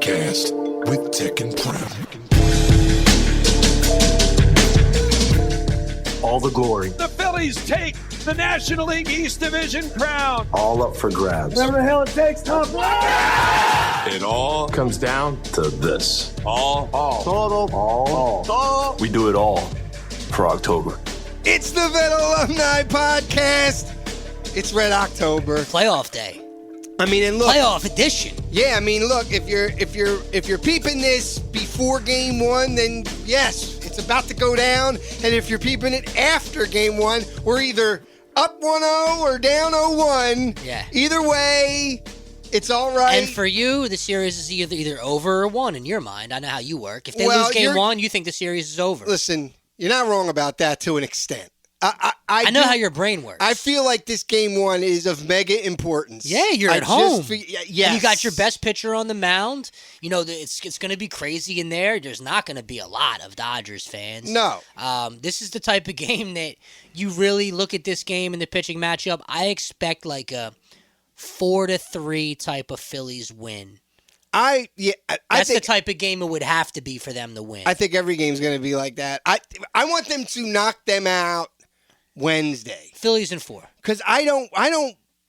Podcast with Tek and Prem. All the glory. The Phillies take the National League East Division crown. All up for grabs. Whatever the hell it takes, top line. It all Comes down to this. all. We do it all for October. It's the Vet Alumni Podcast. It's Red October. Playoff day. I mean, and look, Playoff edition. yeah. I mean, look. If you're peeping this before Game 1, then yes, it's about to go down. And if you're peeping it after Game 1, we're either up 1-0 or down 0-1. Yeah. Either way, it's all right. And for you, the series is either over or won in your mind. I know how you work. If they Well, lose game you're- 1, you think the series is over. Listen, you're not wrong about that to an extent. I know how your brain works. I feel like this Game 1 is of mega importance. Yeah, you're at home. Yes. And you got your best pitcher on the mound. You know, it's going to be crazy in there. There's not going to be a lot of Dodgers fans. No. This is the type of game that you really look at this game and the pitching matchup. I expect like a 4-3 type of Phillies win. I That's think the type of game it would have to be for them to win. I think every game's going to be like that. I want them to knock them out Wednesday Phillies in 4. because I don't.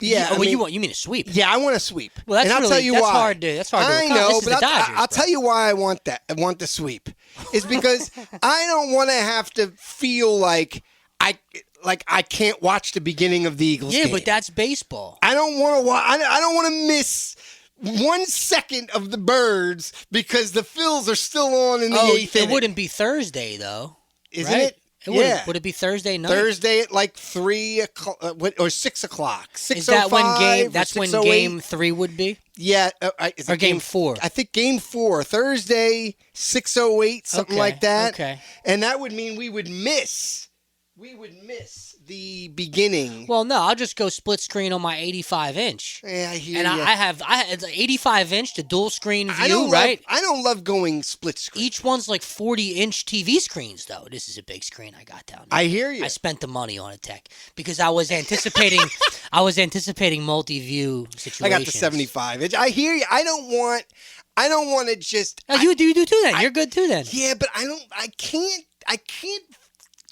Yeah. You mean a sweep? Yeah, I want a sweep. Well, that's and I'll really tell you that's why. hard to I accomplish. know, This is but the Dodgers, I'll bro. tell you why I want that. I want the sweep. Is because I don't want to have to feel like I can't watch the beginning of the Eagles game. Yeah, but that's baseball. I don't want to watch. I don't want to miss 1 second of the Birds because the Phils are still on in the eighth it inning. wouldn't be Thursday though, Isn't right? it? Wouldn't. Would it be Thursday night? Thursday at like 3 o'clock or 6 o'clock. 6:05 Is that when game? or That's when 6:08? Game 3 would be, Yeah, is or it Game 4? I think Game 4, Thursday, 6:08, something Okay, like that. okay. And that would mean we would miss the beginning. Well, no, I'll just go split screen on my 85-inch, Yeah, I hear and ya. I have the 85-inch, the dual screen I view, don't right? I don't love going split screen. Each one's like 40-inch TV screens, though. This is a big screen I got down there. I hear you. I spent the money on a Tech because I was anticipating multi-view situations. I got the 75 inch. I hear you. I don't want to just. Oh, you do too then. You're good too then. Yeah, but I can't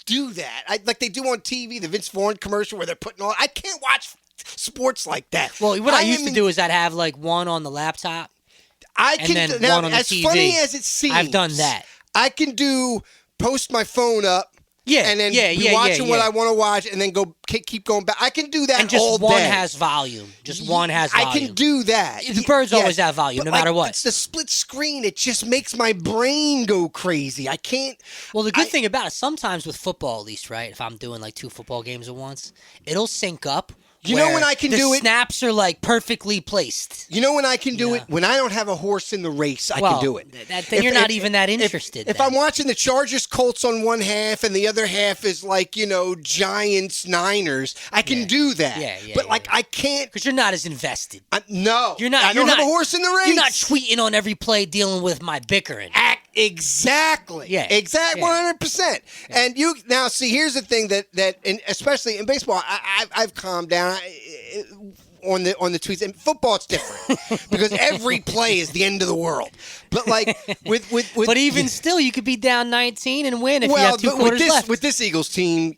do that. Like they do on TV, the Vince Vaughn commercial where they're putting on. I can't watch sports like that. Well, what I used to do is I'd have like one on the laptop. I and can then now, one on the as TV. funny as it seems, I've done that. I can post my phone up. Yeah, and then yeah, be yeah, watching yeah, what yeah. I want to watch, and then keep going back. I can do that And just all one day. has volume. Just one has volume. I can do that. The Birds Yes, always have volume, but no matter what. It's the split screen. It just makes my brain go crazy. I can't. Well, the good thing about it, sometimes with football at least, right? If I'm doing like 2 football games at once, it'll sync up. You know where when I can the do it? snaps are like perfectly placed. You know when I can do Yeah. it? When I don't have a horse in the race, I Well, can do it. then you're not even that interested. If then. I'm watching the Chargers Colts on one half and the other half is like, Giants Niners, I can do that. Yeah, yeah, But yeah, like yeah. I can't. Because you're not as invested. No, You're not. I you're don't not, have a horse in the race. You're not tweeting on every play dealing with my bickering. Exactly. Yeah. Exactly. Yeah. 100%. And you now see. Here's the thing that especially in baseball, I've calmed down on the tweets. And football, it's different because every play is the end of the world. But like with But even still, you could be down 19 and win if you have 2 quarters left. with this Eagles team,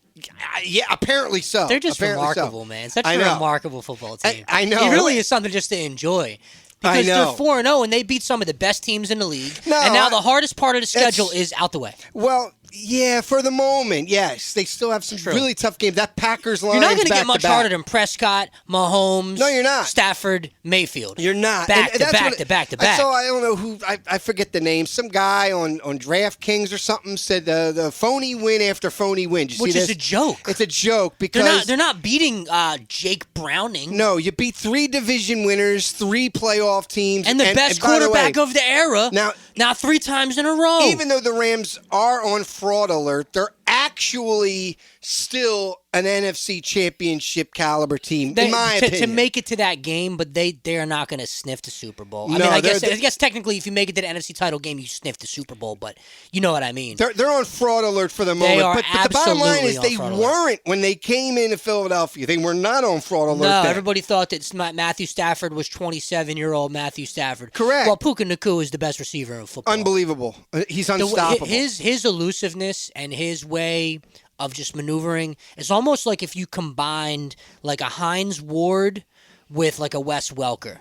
yeah, apparently so. They're just Apparently remarkable, so. man. Such I a know. remarkable football team. I know. It really is something just to enjoy. Because I know. they're 4-0 and they beat some of the best teams in the league. No, and now the hardest part of the schedule it's- is out the way. Well, yeah, for the moment, yes. They still have some really tough games. That Packers line. You're not going to get much harder than Prescott, Mahomes, No, you're not. Stafford, Mayfield. You're not. Back And to that's back what- to back to I back. saw, I don't know who, I forget the name. Some guy on DraftKings or something said the phony win after phony win. Did you Which see is this? a joke. It's a joke because They're not beating Jake Browning. no, you beat 3 division winners, 3 playoff teams, And the best by the way, quarterback of the era. Now 3 times in a row. even though the Rams are on fraud alert, they're actually still an NFC championship caliber team, in my to opinion. make it to that game, but they are not going to sniff the Super Bowl. I No, mean, I they're- guess technically, if you make it to the NFC title game, you sniff the Super Bowl. But you know what I mean. They're on fraud alert for the moment. are But the bottom line absolutely is on they fraud alert. weren't when they came into Philadelphia. They were not on fraud alert. No, there. everybody thought that Matthew Stafford was 27-year-old Matthew Stafford. Correct. Well, Puka Nacua is the best receiver in football. Unbelievable. He's The- unstoppable. His elusiveness and his way of just maneuvering is almost like if you combined like a Hines Ward with like a Wes Welker.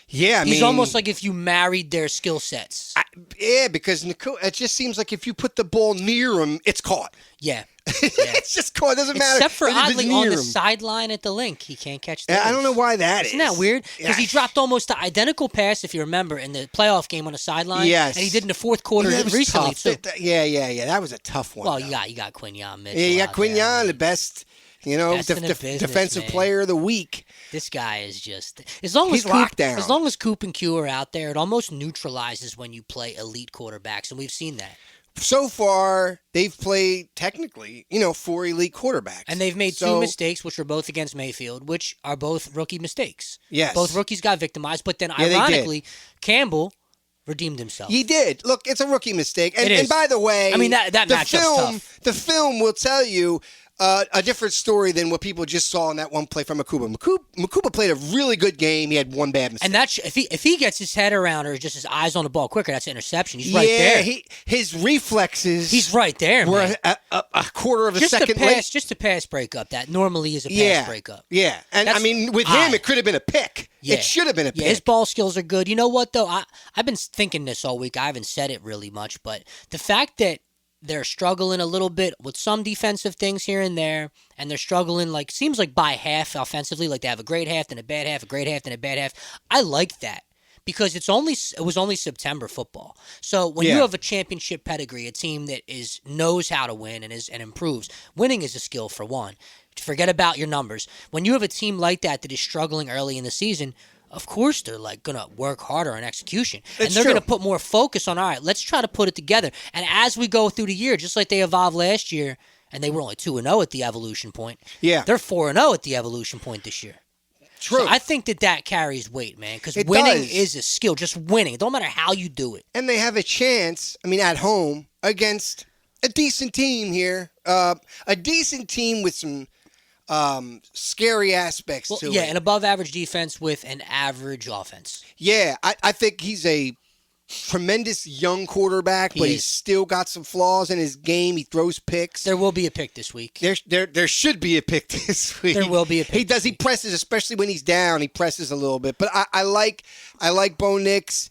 yeah, I He's mean, almost like if you married their skill sets. yeah, because it just seems like if you put the ball near him, it's caught. Yeah. It's just caught. It doesn't matter. Except for if it's oddly near on the him. sideline at the link, he can't catch those. Yeah, I don't know why that Isn't that weird? Because he dropped almost the identical pass, if you remember, in the playoff game on the sideline. Yes. And he did in the fourth quarter That was recently, tough. too. Yeah. That was a tough one. Well, though. you got Quinyon Mitchell. Yeah, you got out there. Quinyon, the best, Best in the business, defensive man. player of the week. This guy is just as long He's as locked down. As long as Coop and Q are out there, it almost neutralizes when you play elite quarterbacks, and we've seen that. So far, they've played technically, 4 elite quarterbacks. And they've made So- two mistakes, which were both against Mayfield, which are both rookie mistakes. Yes. Both rookies got victimized, but then they did. ironically, Campbell redeemed himself. He did. Look, it's a rookie mistake. And, It is. and by the way, I mean, that the matchup's film, tough. the film will tell you a different story than what people just saw in that one play from Makuba. Makuba played a really good game. He had one bad mistake. And that's if he gets his head around or just his eyes on the ball quicker, that's an interception. He's right there. His reflexes. He's right there, were man. a quarter of a Just second a pass, late. just a pass breakup. That normally is a pass breakup. Yeah, and That's I mean, with odd. him, it could have been a pick. Yeah. It should have been a pick. Yeah, his ball skills are good. You know what, though? I've been thinking this all week. I haven't said it really much, but the fact that they're struggling a little bit with some defensive things here and there, and they're struggling, seems like by half offensively, like they have a great half, then a bad half, a great half, then a bad half. I like that because it was only September football. So when you have a championship pedigree, a team that knows how to win and improves, winning is a skill for one. Forget about your numbers. When you have a team like that is struggling early in the season, of course they're going to work harder on execution. And they're going to put more focus on, all right, let's try to put it together. And as we go through the year, just like they evolved last year, and they were only 2-0 at the evolution point. Yeah. They're 4-0 at the evolution point this year. True. So I think that carries weight, man, because It winning does. is a skill. Just winning. It don't matter how you do it. And they have a chance, at home, against a decent team here. A decent team with some scary aspects to it. Yeah, an above-average defense with an average offense. Yeah, I think he's a tremendous young quarterback, but he's still got some flaws in his game. He throws picks. There will be a pick this week. There should be a pick this week. There will be a pick He does. He presses, especially when he's down. He presses a little bit. But I like Bo Nix.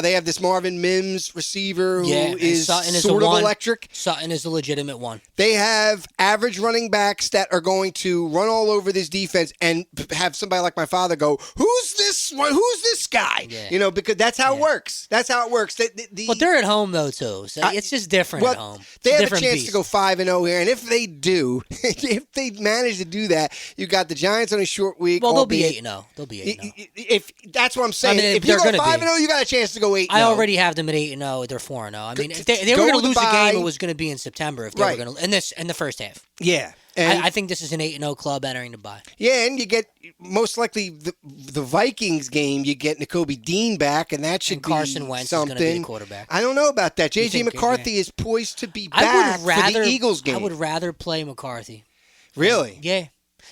They have this Marvin Mims receiver who is sort of electric. Sutton is a legitimate one. They have average running backs that are going to run all over this defense and have somebody like my father go, "Who's this? Who's this guy?" Yeah. Because that's how it works. That's how it works. But they're at home though too, so it's just different at home. They have a different chance beast. to go 5-0 here, and if they do, if they manage to do that, you got the Giants on a short week. Well, they'll be 8-0. They'll be 8-0. If that's what I'm saying, I mean, if you go they're gonna 5-0, you got a chance to go 8-0. I already have them at 8-0. They're 4-0. I mean, if they were Go going to with the lose a bye. game, it was going to be in September. If they were going to, in the first half. Yeah. And I think this is an 8-0 club entering the bye. Yeah, and you get most likely the Vikings game. You get Nakobe Dean back, and that should And Carson be Wentz something. is going to be a quarterback. I don't know about that. You J.J. think- McCarthy is poised to be back for the Eagles game. I would rather play McCarthy. Really? Yeah.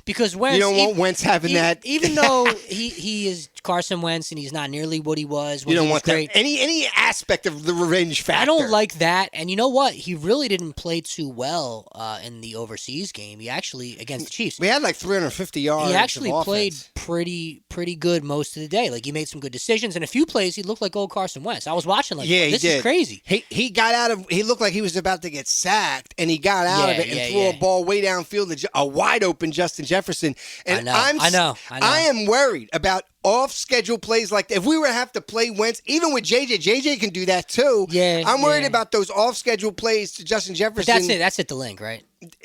Because Wentz, You don't want Wentz having that. Even though he is Carson Wentz and he's not nearly what he was when You don't he was want great. that. Any aspect of the revenge factor. I don't like that. And you know what? He really didn't play too well in the overseas game. He actually, against the Chiefs. We had like 350 yards. He actually of played offense. pretty good most of the day. Like, he made some good decisions. And a few plays, he looked like old Carson Wentz. I was watching like, Yeah, this he did. is crazy. He got out of. He looked like he was about to get sacked, and he got out of it and threw a ball way downfield to a wide open Justin Jefferson. And I know. I am worried about off-schedule plays like that. If we were to have to play Wentz, even with JJ can do that too. Yeah, I'm worried about those off-schedule plays to Justin Jefferson. But that's it. That's at the link, right?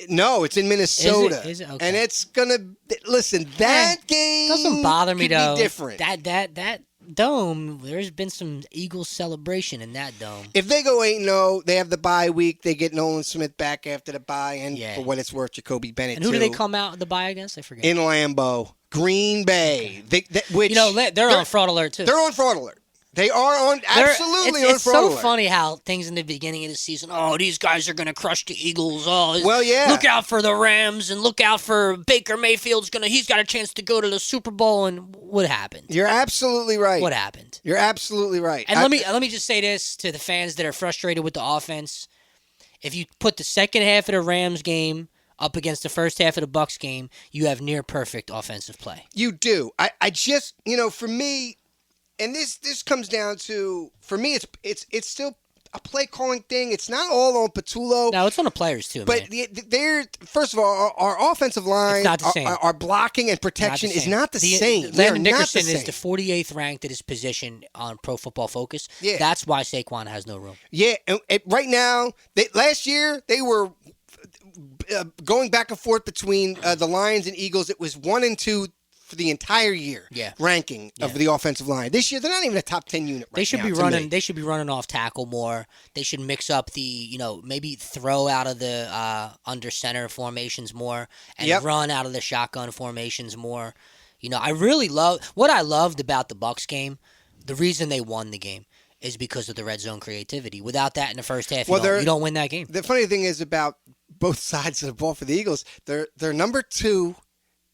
No, it's in Minnesota. Is it? Okay. And it's gonna listen. That game doesn't bother me could though. Be different. That that dome, there's been some Eagles celebration in that dome. If they go 8-0, they have the bye week. They get Nolan Smith back after the bye, and for what it's worth, Jacoby Bennett. And who do they come out the bye against? I forget. In Lambeau, Green Bay. Which they're on fraud alert too. They're on fraud alert. They are on absolutely on It's fraud so alert. funny how things in the beginning of the season. Oh, these guys are going to crush the Eagles. Oh, well, yeah. Look out for the Rams and look out for Baker Mayfield's he's got a chance to go to the Super Bowl. And what happened? You're absolutely right. What happened? You're absolutely right. And let me just say this to the fans that are frustrated with the offense: if you put the second half of the Rams game up against the first half of the Bucs game, you have near perfect offensive play. You do. I just for me. And this comes down to, for me, it's still a play calling thing. It's not all on Patullo. No, it's on the players too. But they're first of all, our offensive line, it's not the same. Our blocking and protection is not the same. Landon Dickerson is the 48th ranked at his position on Pro Football Focus. Yeah. That's why Saquon has no room. Yeah, and right now, last year they were going back and forth between the Lions and Eagles. It was 1 and 2. For the entire year, ranking of the offensive line. This year, they're not even a top 10 unit. They should be running. They should be running off tackle more. They should mix up the, maybe throw out of the under center formations more and run out of the shotgun formations more. I really what I loved about the Bucs game. The reason they won the game is because of the red zone creativity. Without that in the first half, you don't win that game. The funny thing is about both sides of the ball for the Eagles. They're number 2.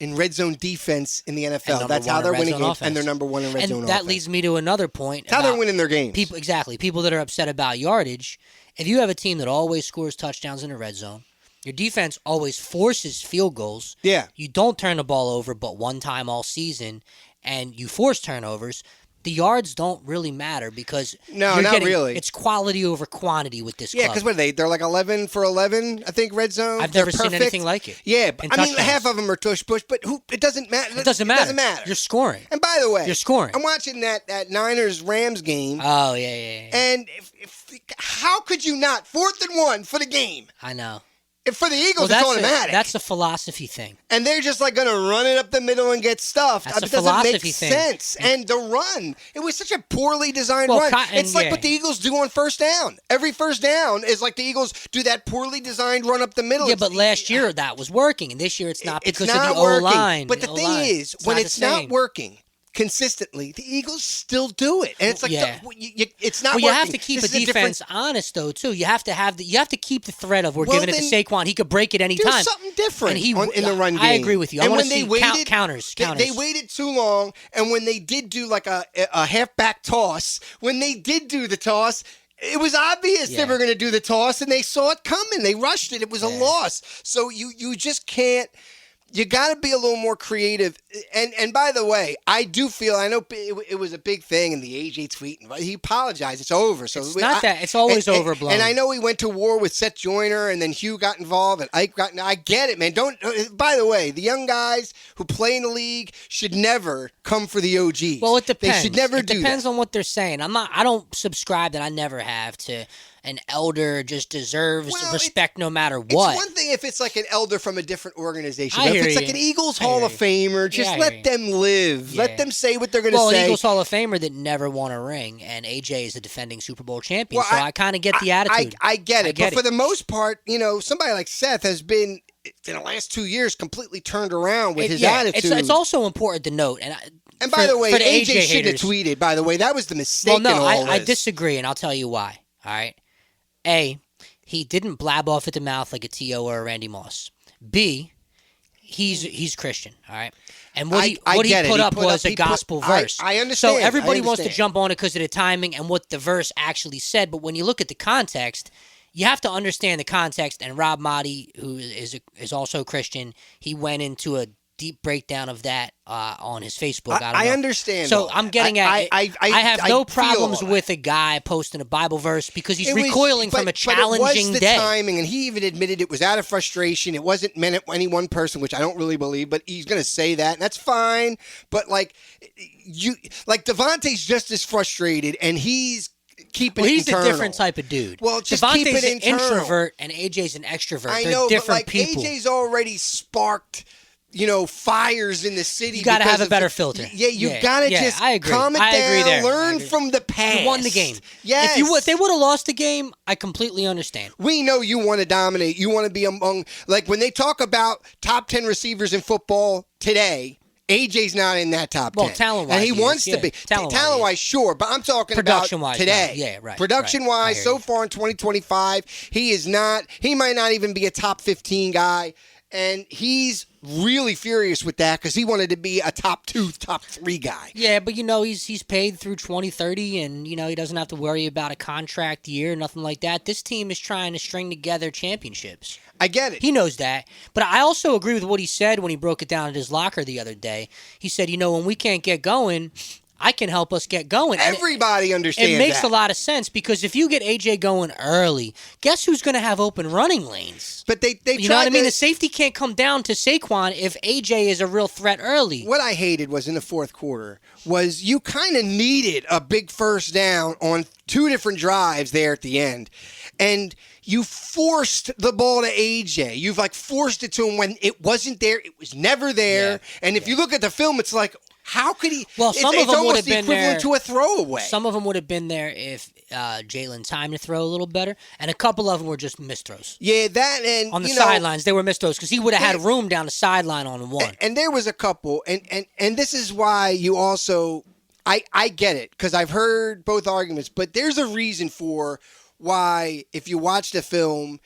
In red zone defense in the NFL. That's how they're winning games, and they're number 1 in red zone offense. And that leads me to another point. That's how they're winning their games. People that are upset about yardage. If you have a team that always scores touchdowns in the red zone, your defense always forces field goals. Yeah. You don't turn the ball over but one time all season, and you force turnovers. The yards don't really matter because really. It's quality over quantity with this club. Yeah, because what are they? They're like 11 for 11, I think, red zone. I've never seen anything like it. Yeah, half of them are tush-push, but it doesn't matter. It doesn't matter. You're scoring. And by the way, you're scoring. I'm watching that Niners-Rams game. Oh, yeah. And how could you not? 4th and 1 for the game. I know. For the Eagles, it's automatic. That's a philosophy thing. And they're just going to run it up the middle and get stuffed. That's it doesn't make sense. And the run, it was such a poorly designed run. It's like what the Eagles do on first down. Every first down is like the Eagles do that poorly designed run up the middle. Yeah, but last year that was working, and this year it's not because of the O-line. But the thing is, when it's not working consistently, the Eagles still do it, and it's like it's not. Well, you have to keep a defense honest though too. You have to keep the threat of giving it to Saquon. He could break it any time. Do something different in the run game. I agree with you. And I want to see counters. They waited too long, and when they did do like a halfback toss, when they did do the toss. It was obvious they were going to do the toss, and they saw it coming. They rushed it. It was a loss. So you just can't. You got to be a little more creative. And by the way, I do feel, I know it was a big thing in the AJ tweet. He apologized. It's over. So it's not that. It's always overblown. And I know he went to war with Seth Joyner, and then Hugh got involved, and Ike got. I get it, man. By the way, the young guys who play in the league should never come for the OGs. Well, it depends. They should never do that. It depends on what they're saying. I don't subscribe that. I never have to. An elder just deserves respect no matter what. It's one thing if it's like an elder from a different organization. If it's like an Eagles Hall of Famer, just let them live. Yeah. Let them say what they're going to say. Well, an Eagles Hall of Famer that never won a ring, and AJ is a defending Super Bowl champion, so I kind of get the attitude. I get it. But for the most part, somebody like Seth has been, in the last 2 years, completely turned around with his attitude. It's also important to note, and by the way, AJ should have tweeted, by the way. That was the mistake I disagree, and I'll tell you why. All right? A, he didn't blab off at the mouth like a T.O. or a Randy Moss. B, he's Christian, all right? And what he put up was a gospel verse. I understand. So everybody wants to jump on it because of the timing and what the verse actually said. But when you look at the context, you have to understand the context. And Rob Motti, who is also Christian, he went into a deep breakdown of that on his Facebook. I understand. So I'm getting at I have no problems with a guy posting a Bible verse because he's recoiling from a challenging day. But it was the day. timing, and he even admitted it was out of frustration. It wasn't meant at any one person, which I don't really believe, but he's going to say that, and that's fine. But Devontae's just as frustrated, and he's keeping it internal. He's a different type of dude. Well, just Devontae's keep it internal. an introvert, and AJ's an extrovert. I They're know, different but people. AJ's already sparked fires in the city. You got to have a of better filter. Yeah, you got to just I agree. calm it I agree down, there. learn from the past. You won the game. Yes. If they would have lost the game, I completely understand. We know you want to dominate. You want to be among, like when they talk about top 10 receivers in football today, AJ's not in that top 10. Well, talent-wise, and he wants to be. Talent-wise, sure, but I'm talking Production-wise, about today. no. Yeah, right. Production-wise, right. so far in 2025, he is not. He might not even be a top 15 guy, and he's really furious with that because he wanted to be a top 2, top 3 guy. Yeah, but he's paid through 2030, and he doesn't have to worry about a contract year, nothing like that. This team is trying to string together championships. I get it. He knows that. But I also agree with what he said when he broke it down at his locker the other day. He said, when we can't get going, I can help us get going. Everybody understands that. It makes a lot of sense because if you get AJ going early, guess who's going to have open running lanes? But they You know what I mean? The safety can't come down to Saquon if AJ is a real threat early. What I hated was in the fourth quarter was you kind of needed a big first down on 2 different drives there at the end. And you forced the ball to AJ. You've forced it to him when it wasn't there. It was never there. Yeah. And if you look at the film, it's like, how could he? Well, some of them would have been there. It's almost the equivalent to a throwaway. Some of them would have been there if Jalen timed to throw a little better, and a couple of them were just missed throws. Yeah, that and on the sidelines they were missed throws because he would have had room down the sideline on one. And there was a couple, and this is why you also, I get it because I've heard both arguments, but there's a reason for why if you watch the film,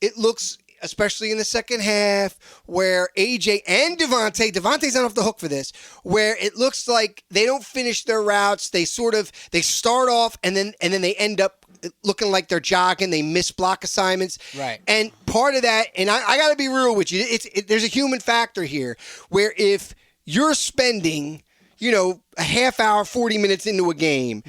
it looks, especially in the second half, where AJ and Devontae's not off the hook for this, where it looks like they don't finish their routes. They start off and then they end up looking like they're jogging. They miss block assignments. Right. And part of that, and I got to be real with you, there's a human factor here where if you're spending, a half hour, 40 minutes into a game,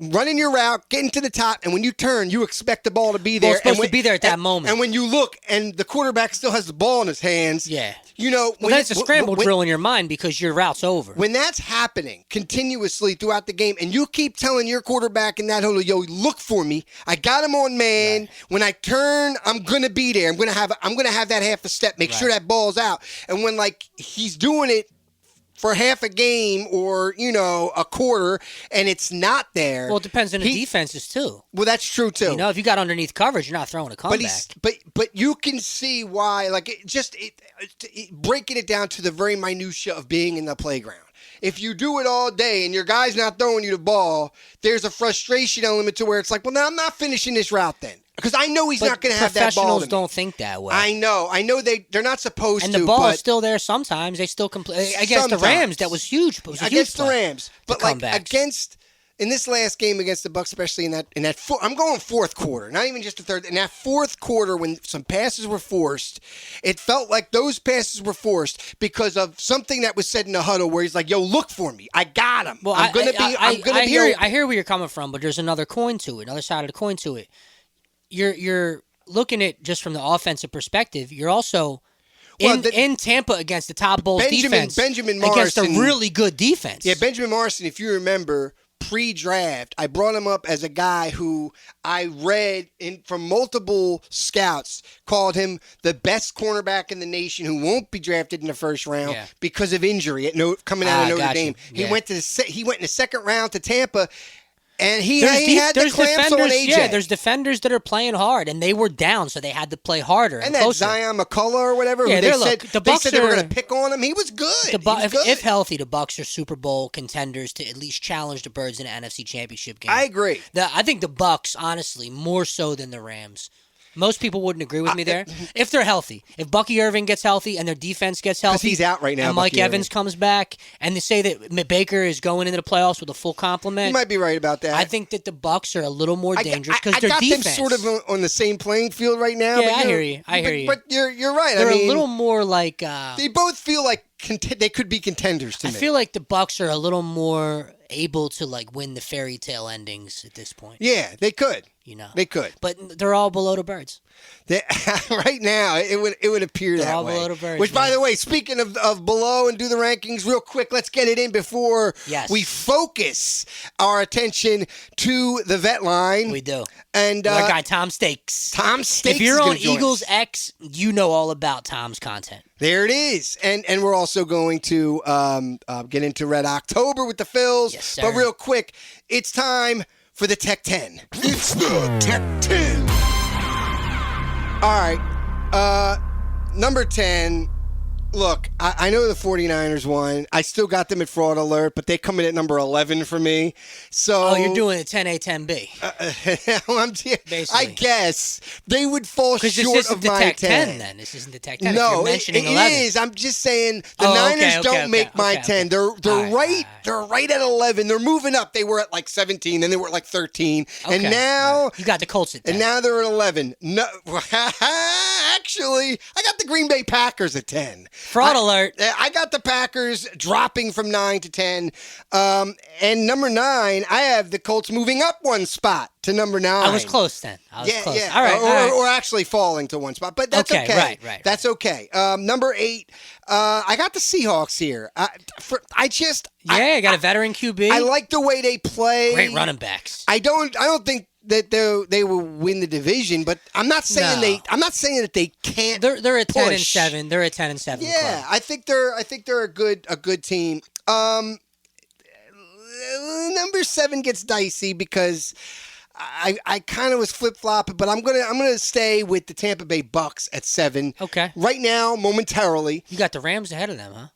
running your route, getting to the top, and when you turn, you expect the ball to be there. It's supposed to be there at that moment. And when you look, and the quarterback still has the ball in his hands, well, that's a scramble drill in your mind because your route's over. When that's happening continuously throughout the game, and you keep telling your quarterback in that hole, look for me. I got him on man. Right. When I turn, I'm gonna be there. I'm gonna have that half a step. Make sure that ball's out. And when he's doing it for half a game or, a quarter, and it's not there. Well, it depends on the defenses, too. Well, that's true, too. If you got underneath coverage, you're not throwing a comeback. But you can see why, breaking it down to the very minutia of being in the playground. If you do it all day and your guy's not throwing you the ball, there's a frustration element to where it's like, well, now I'm not finishing this route then. Because I know he's not going to have that ball. Professionals don't think that way. I know they're not supposed to. And the ball is still there sometimes. They still against the Rams. That was huge. It was a against huge the Rams, but in this last game against the Bucs, especially in that I'm going fourth quarter, not even just the third. In that fourth quarter, when some passes were forced, it felt like those passes were forced because of something that was said in the huddle, where he's like, "Yo, look for me, I got him. Well, I hear where you're coming from, but there's another coin to it, another side of the coin to it. You're looking at just from the offensive perspective. You're also in Tampa against the top Bulls defense. Benjamin Morrison against a really good defense. Yeah, Benjamin Morrison, if you remember, pre-draft, I brought him up as a guy who I read from multiple scouts called him the best cornerback in the nation who won't be drafted in the first round because of injury coming out of Notre Dame. He went in the second round to Tampa. And he had the clamps on AJ. Yeah, there's defenders that are playing hard, and they were down, so they had to play harder. And that Zion McCullough or whatever, yeah, they said they were going to pick on him. He was good. If healthy, the Bucs are Super Bowl contenders to at least challenge the Birds in an NFC Championship game. I agree. I think the Bucs, honestly, more so than the Rams. Most people wouldn't agree with me there. If they're healthy. If Bucky Irving gets healthy and their defense gets healthy. Because he's out right now. And Mike Evans comes back and they say that Baker is going into the playoffs with a full complement. You might be right about that. I think that the Bucs are a little more dangerous because their defense. I got them sort of on the same playing field right now. Yeah, I hear you. But you're right. They're a little more like... they both feel like they could be contenders to me. I feel like the Bucs are a little more able to win the fairy tale endings at this point. Yeah, they could. You know, They could. but they're all below the birds. Right now, it would appear They're that all way. below the birds, Which, by man. the way, speaking of below and do the rankings real quick, let's get it in before Yes. we focus our attention to the vet line. We do. And Our guy Tom Stakes. Tom Stakes If you're is on gonna join Eagles us. X, you know all about Tom's content. There it is. And we're also going to get into Red October with the Phils. Yes, sir. But real quick, it's time for the Tech 10. It's the Tech 10. All right. Number 10. Look, I know the 49ers won. I still got them at fraud alert, but they come in at number 11 for me. So Oh, you're doing a 10A, 10B. I guess they would fall Because this short isn't of the my Tech 10. 10 then. This isn't the Tech 10. If No, you're it mentioning 11. is. I'm just saying the Oh, Niners okay, don't make my okay, 10. okay. They're All right. right. They're right at 11. They're moving up. They were at like 17, then they were at like 13, and Okay. now You got the Colts at 10. and now they're at 11. No, actually, I got the Green Bay Packers at 10. Fraud alert. I got the Packers dropping from 9 to 10. And number 9, I have the Colts moving up one spot to number 9. I was close then. I was close. Yeah. All right, Or, all right. or actually falling to one spot. But that's okay. Okay, right. That's okay. Number 8, I got the Seahawks here. Yeah, I got a veteran QB. I like the way they play. Great running backs. I don't think that they will win the division, but I'm not saying No. I'm not saying that they can't. They're a 10 and push. 7. They're a 10 and 7 Yeah, club. I think they're a good team. Number 7 gets dicey because I kind of was flip flopping, but I'm gonna stay with the Tampa Bay Bucks at 7. Okay. Right now, momentarily, You got the Rams ahead of them, huh?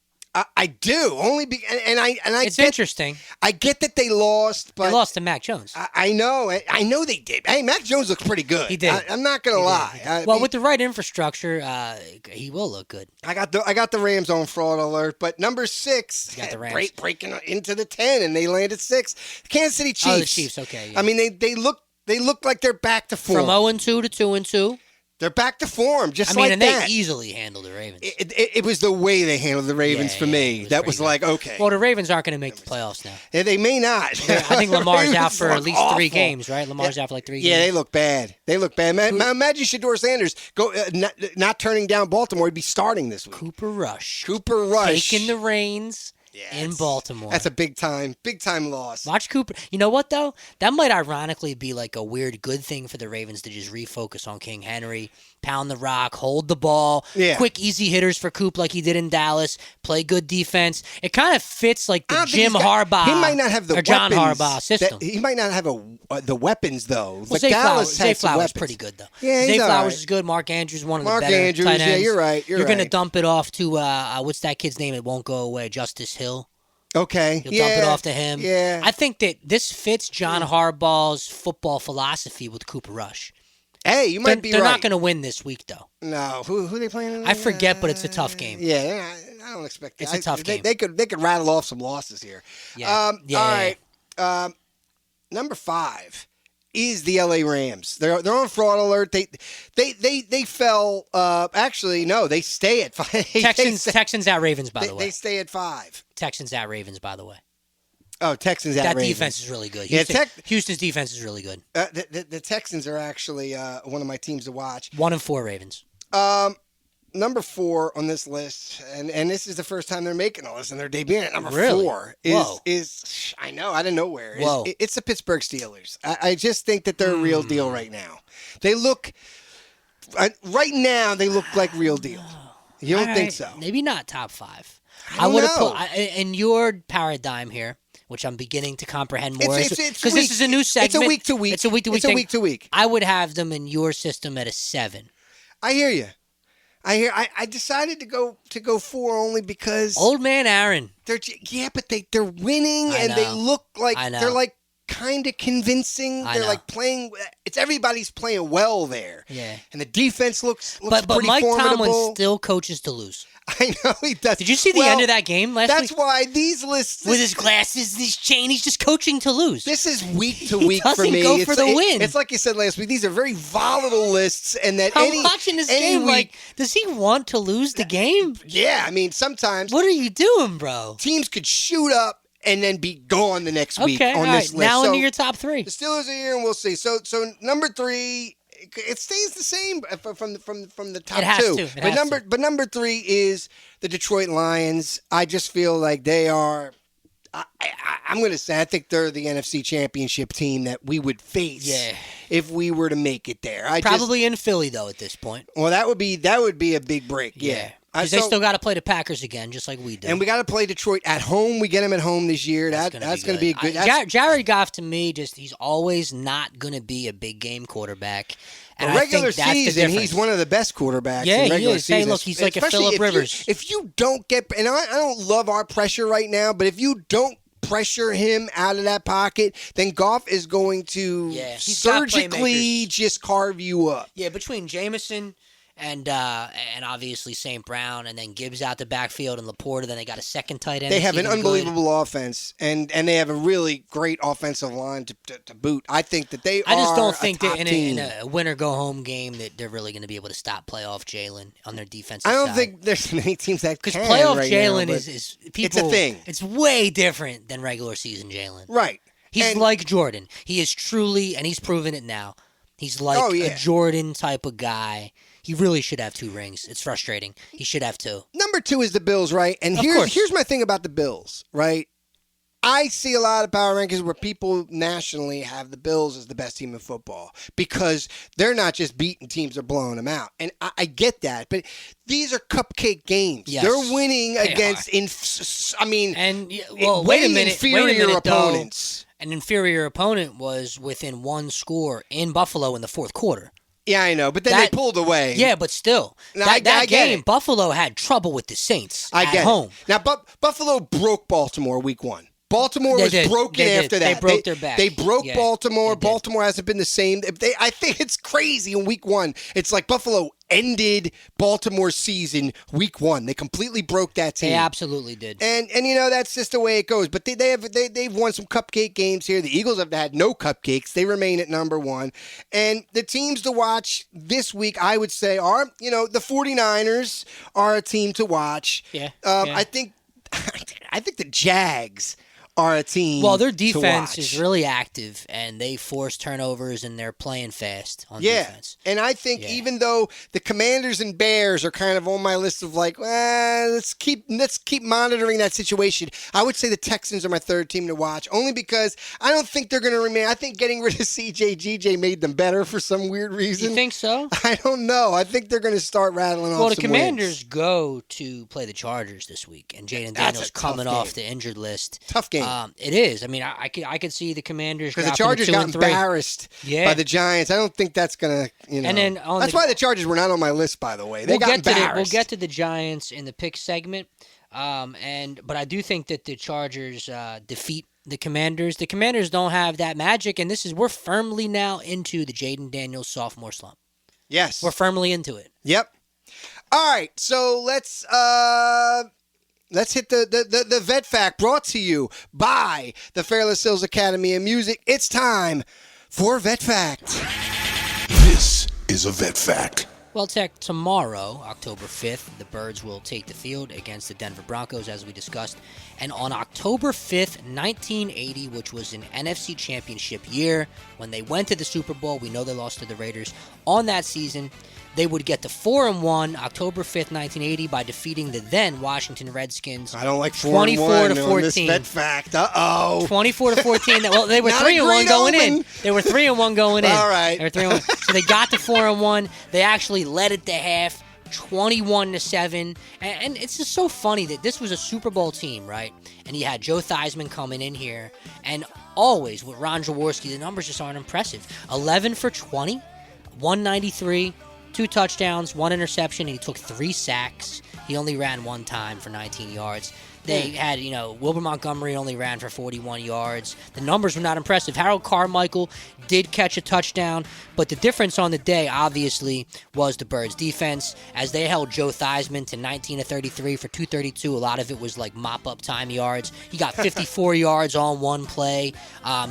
I do only and I It's get, interesting. I get that they lost, but They lost to Mac Jones. I know they did. Hey, Mac Jones looks pretty good. He did. I'm not gonna lie. Well, with the right infrastructure, he will look good. I got the Rams on fraud alert, but number 6 You got the Rams. breaking into the 10, and they landed 6. Kansas City Chiefs. Oh, the Chiefs. Okay. Yeah. I mean, they look like they're back to form. From 0-2 to 2-2. They're back to form, just I mean, like and that. they easily handled the Ravens. It was the way they handled the Ravens for me. it That pretty was good. like, okay. Well, the Ravens aren't going to make the playoffs now. Yeah, they may not. I think Lamar's out Ravens for at look least awful. 3 games, right? Lamar's out for like 3 games. Yeah, they look bad. Imagine Shedeur Sanders not turning down Baltimore. He'd be starting this week. Cooper Rush. Taking the reins in Baltimore. That's a big time loss. Watch Cooper. You know what, though? That might ironically be like a weird good thing for the Ravens to just refocus on King Henry, pound the rock, hold the ball, Yeah. quick, easy hitters for Coop like he did in Dallas, play good defense. It kind of fits like I the don't think Jim he's got- Harbaugh He might not have the or John weapons Harbaugh system. he might not have the weapons though. Well, Like Zay Dallas Flowers had some Flowers weapons. pretty good, though. Yeah, Zay he's all Flowers right. is good. Mark Andrews, one of Mark the better Andrews, tight yeah, ends. you're right, you're going to right. dump it off to, what's that kid's name? It won't go away. Justice Hill. Okay. You'll dump it off to him. Yeah. I think that this fits John Harbaugh's football philosophy with Cooper Rush. Hey, you might be They're right. not going to win this week, though. No, who are they playing? I forget, but it's a tough game. Yeah, I don't expect that. It's a tough game. They could rattle off some losses here. Yeah. All right. Number 5 is the LA Rams. They're on fraud alert. They fell. Actually, no, they stay at 5. Texans at Ravens, by the way. They stay at 5. Texans at Ravens, by the way. Oh, Texans at That Ravens. defense is really good. Yeah, Houston's defense is really good. The Texans are actually one of my teams to watch. 1-4 Ravens. Number 4 on this list, and this is the first time they're making a list, and they're debuting at number Really? 4 Whoa. is I know, out of nowhere. Whoa. It's the Pittsburgh Steelers. I just think that they're a real deal right now. They look right now. They look like real deal. You don't All think right, so? Maybe not top 5. I don't would have know. put in your paradigm here, which I'm beginning to comprehend more. It's Because this is a new segment. It's a week to week. It's a week to week. It's a thing. week to week. I would have them in your system at a 7. I hear you. I decided to go 4 only because Old man Aaron. but they're winning I and they know. look like I know. they're like kind of convincing. I They're know. like playing. It's everybody's playing well there. Yeah. And the defense looks But pretty Mike formidable. Tomlin still coaches to lose. I know he does. Did you see the end of that game last That's week? why these lists. With his glasses, his chain, he's just coaching to lose. This is week to He week for doesn't me. go for the win. It's like you said last week. These are very volatile lists, and that I'm watching this any game week, like, does he want to lose the game? yeah. I mean, sometimes What are you doing, bro? teams could shoot up and then be gone the next week Okay, on all this right. list. Now So, into your top 3. the Steelers are here, and we'll see. So number 3, it stays the same from the top It has 2. to. It But has to. But number 3 is the Detroit Lions. I just feel like they are. I'm going to say I think they're the NFC Championship team that we would face if we were to make it there. Probably in Philly though at this point. Well, that would be a big break. Yeah. Because they still got to play the Packers again, just like we do. And we got to play Detroit at home. We get them at home this year. That's going to be a good. Jared Goff, to me, he's always not going to be a big game quarterback. And regular I think that's the season, difference. he's one of the best quarterbacks. Yeah, in regular he is. Hey, season. look, he's like a Especially Phillip Rivers. If you don't get, and I don't love our pressure right now, but if you don't pressure him out of that pocket, then Goff is going to surgically just carve you up. Yeah, between Jameson and obviously St. Brown, and then Gibbs out the backfield and Laporta, then they got a second tight end. They have an unbelievable offense, and they have a really great offensive line to boot. I think that they I just are don't think that team. in a win-or-go-home game that they're really going to be able to stop playoff Jalen on their defensive I don't side. think there's many teams that can. Because playoff right Jalen now, is people. It's a thing. It's way different than regular season Jalen. Right. He's like Jordan. He is truly, and he's proven it now. He's like a Jordan type of guy. He really should have 2 rings. It's frustrating. He should have 2. Number 2 is the Bills, right? And here's my thing about the Bills, right? I see a lot of power rankings where people nationally have the Bills as the best team in football because they're not just beating teams or blowing them out. And I get that, but these are cupcake games. Yes, they're winning against, wait a minute, inferior opponents. Though, an inferior opponent was within 1 score in Buffalo in the 4th quarter. Yeah, I know, but then they pulled away. Yeah, but still, that game, Buffalo had trouble with the Saints at home. Now, Buffalo broke Baltimore week 1. Baltimore was broken after that. They broke their back. They broke Baltimore. Baltimore hasn't been the same. I think it's crazy in week 1. It's like Buffalo ended Baltimore's season week 1. They completely broke that team. They absolutely did. And that's just the way it goes. But they've won some cupcake games here. The Eagles have had no cupcakes. They remain at number 1. And the teams to watch this week, I would say, are the 49ers are a team to watch. Yeah. I think the Jags are a team. Well, their defense is really active, and they force turnovers, and they're playing fast on defense. And I think even though the Commanders and Bears are kind of on my list of like, let's keep monitoring that situation, I would say the Texans are my 3rd team to watch, only because I don't think they're going to remain. I think getting rid of CJ made them better for some weird reason. You think so? I don't know. I think they're going to start rattling off. Well, the some Commanders wins. go to play the Chargers this week, and Jaden Daniels coming off the injured list. Tough game. It is. I mean, I could see the Commanders because the Chargers got embarrassed by the Giants. I don't think that's gonna. And then that's why the Chargers were not on my list. By the way, they got embarrassed. We'll get to the Giants in the pick segment, but I do think that the Chargers defeat the Commanders. The Commanders don't have that magic, and we're firmly now into the Jaden Daniels sophomore slump. Yes, we're firmly into it. Yep. All right, so let's hit the VetPhact, brought to you by the Fairless Hills Academy of Music. It's time for VetPhact. This is a VetPhact. Well, Tek, tomorrow, October 5th, the Birds will take the field against the Denver Broncos, as we discussed. And on October 5th, 1980, which was an NFC Championship year, when they went to the Super Bowl, we know they lost to the Raiders. On that season, they would get to 4-1 October 5th, 1980 by defeating the then Washington Redskins. I don't like 24-14. VetPhact. Uh-oh. 24-14. Well, they were 3-1 going in. They were 3-1 going in. All right. They were 3-1. So they got to 4-1. They actually led it to half, 21-7. And it's just so funny that this was a Super Bowl team, right? And you had Joe Theismann coming in here, and always with Ron Jaworski, the numbers just aren't impressive. 11 for 20, 193. 2 touchdowns, 1 interception, and he took 3 sacks. He only ran 1 time for 19 yards. They had, Wilbur Montgomery only ran for 41 yards. The numbers were not impressive. Harold Carmichael did catch a touchdown, but the difference on the day, obviously, was the Birds' defense, as they held Joe Theismann to 19 of 33 for 232. A lot of it was like mop-up time yards. He got 54 yards on 1 play.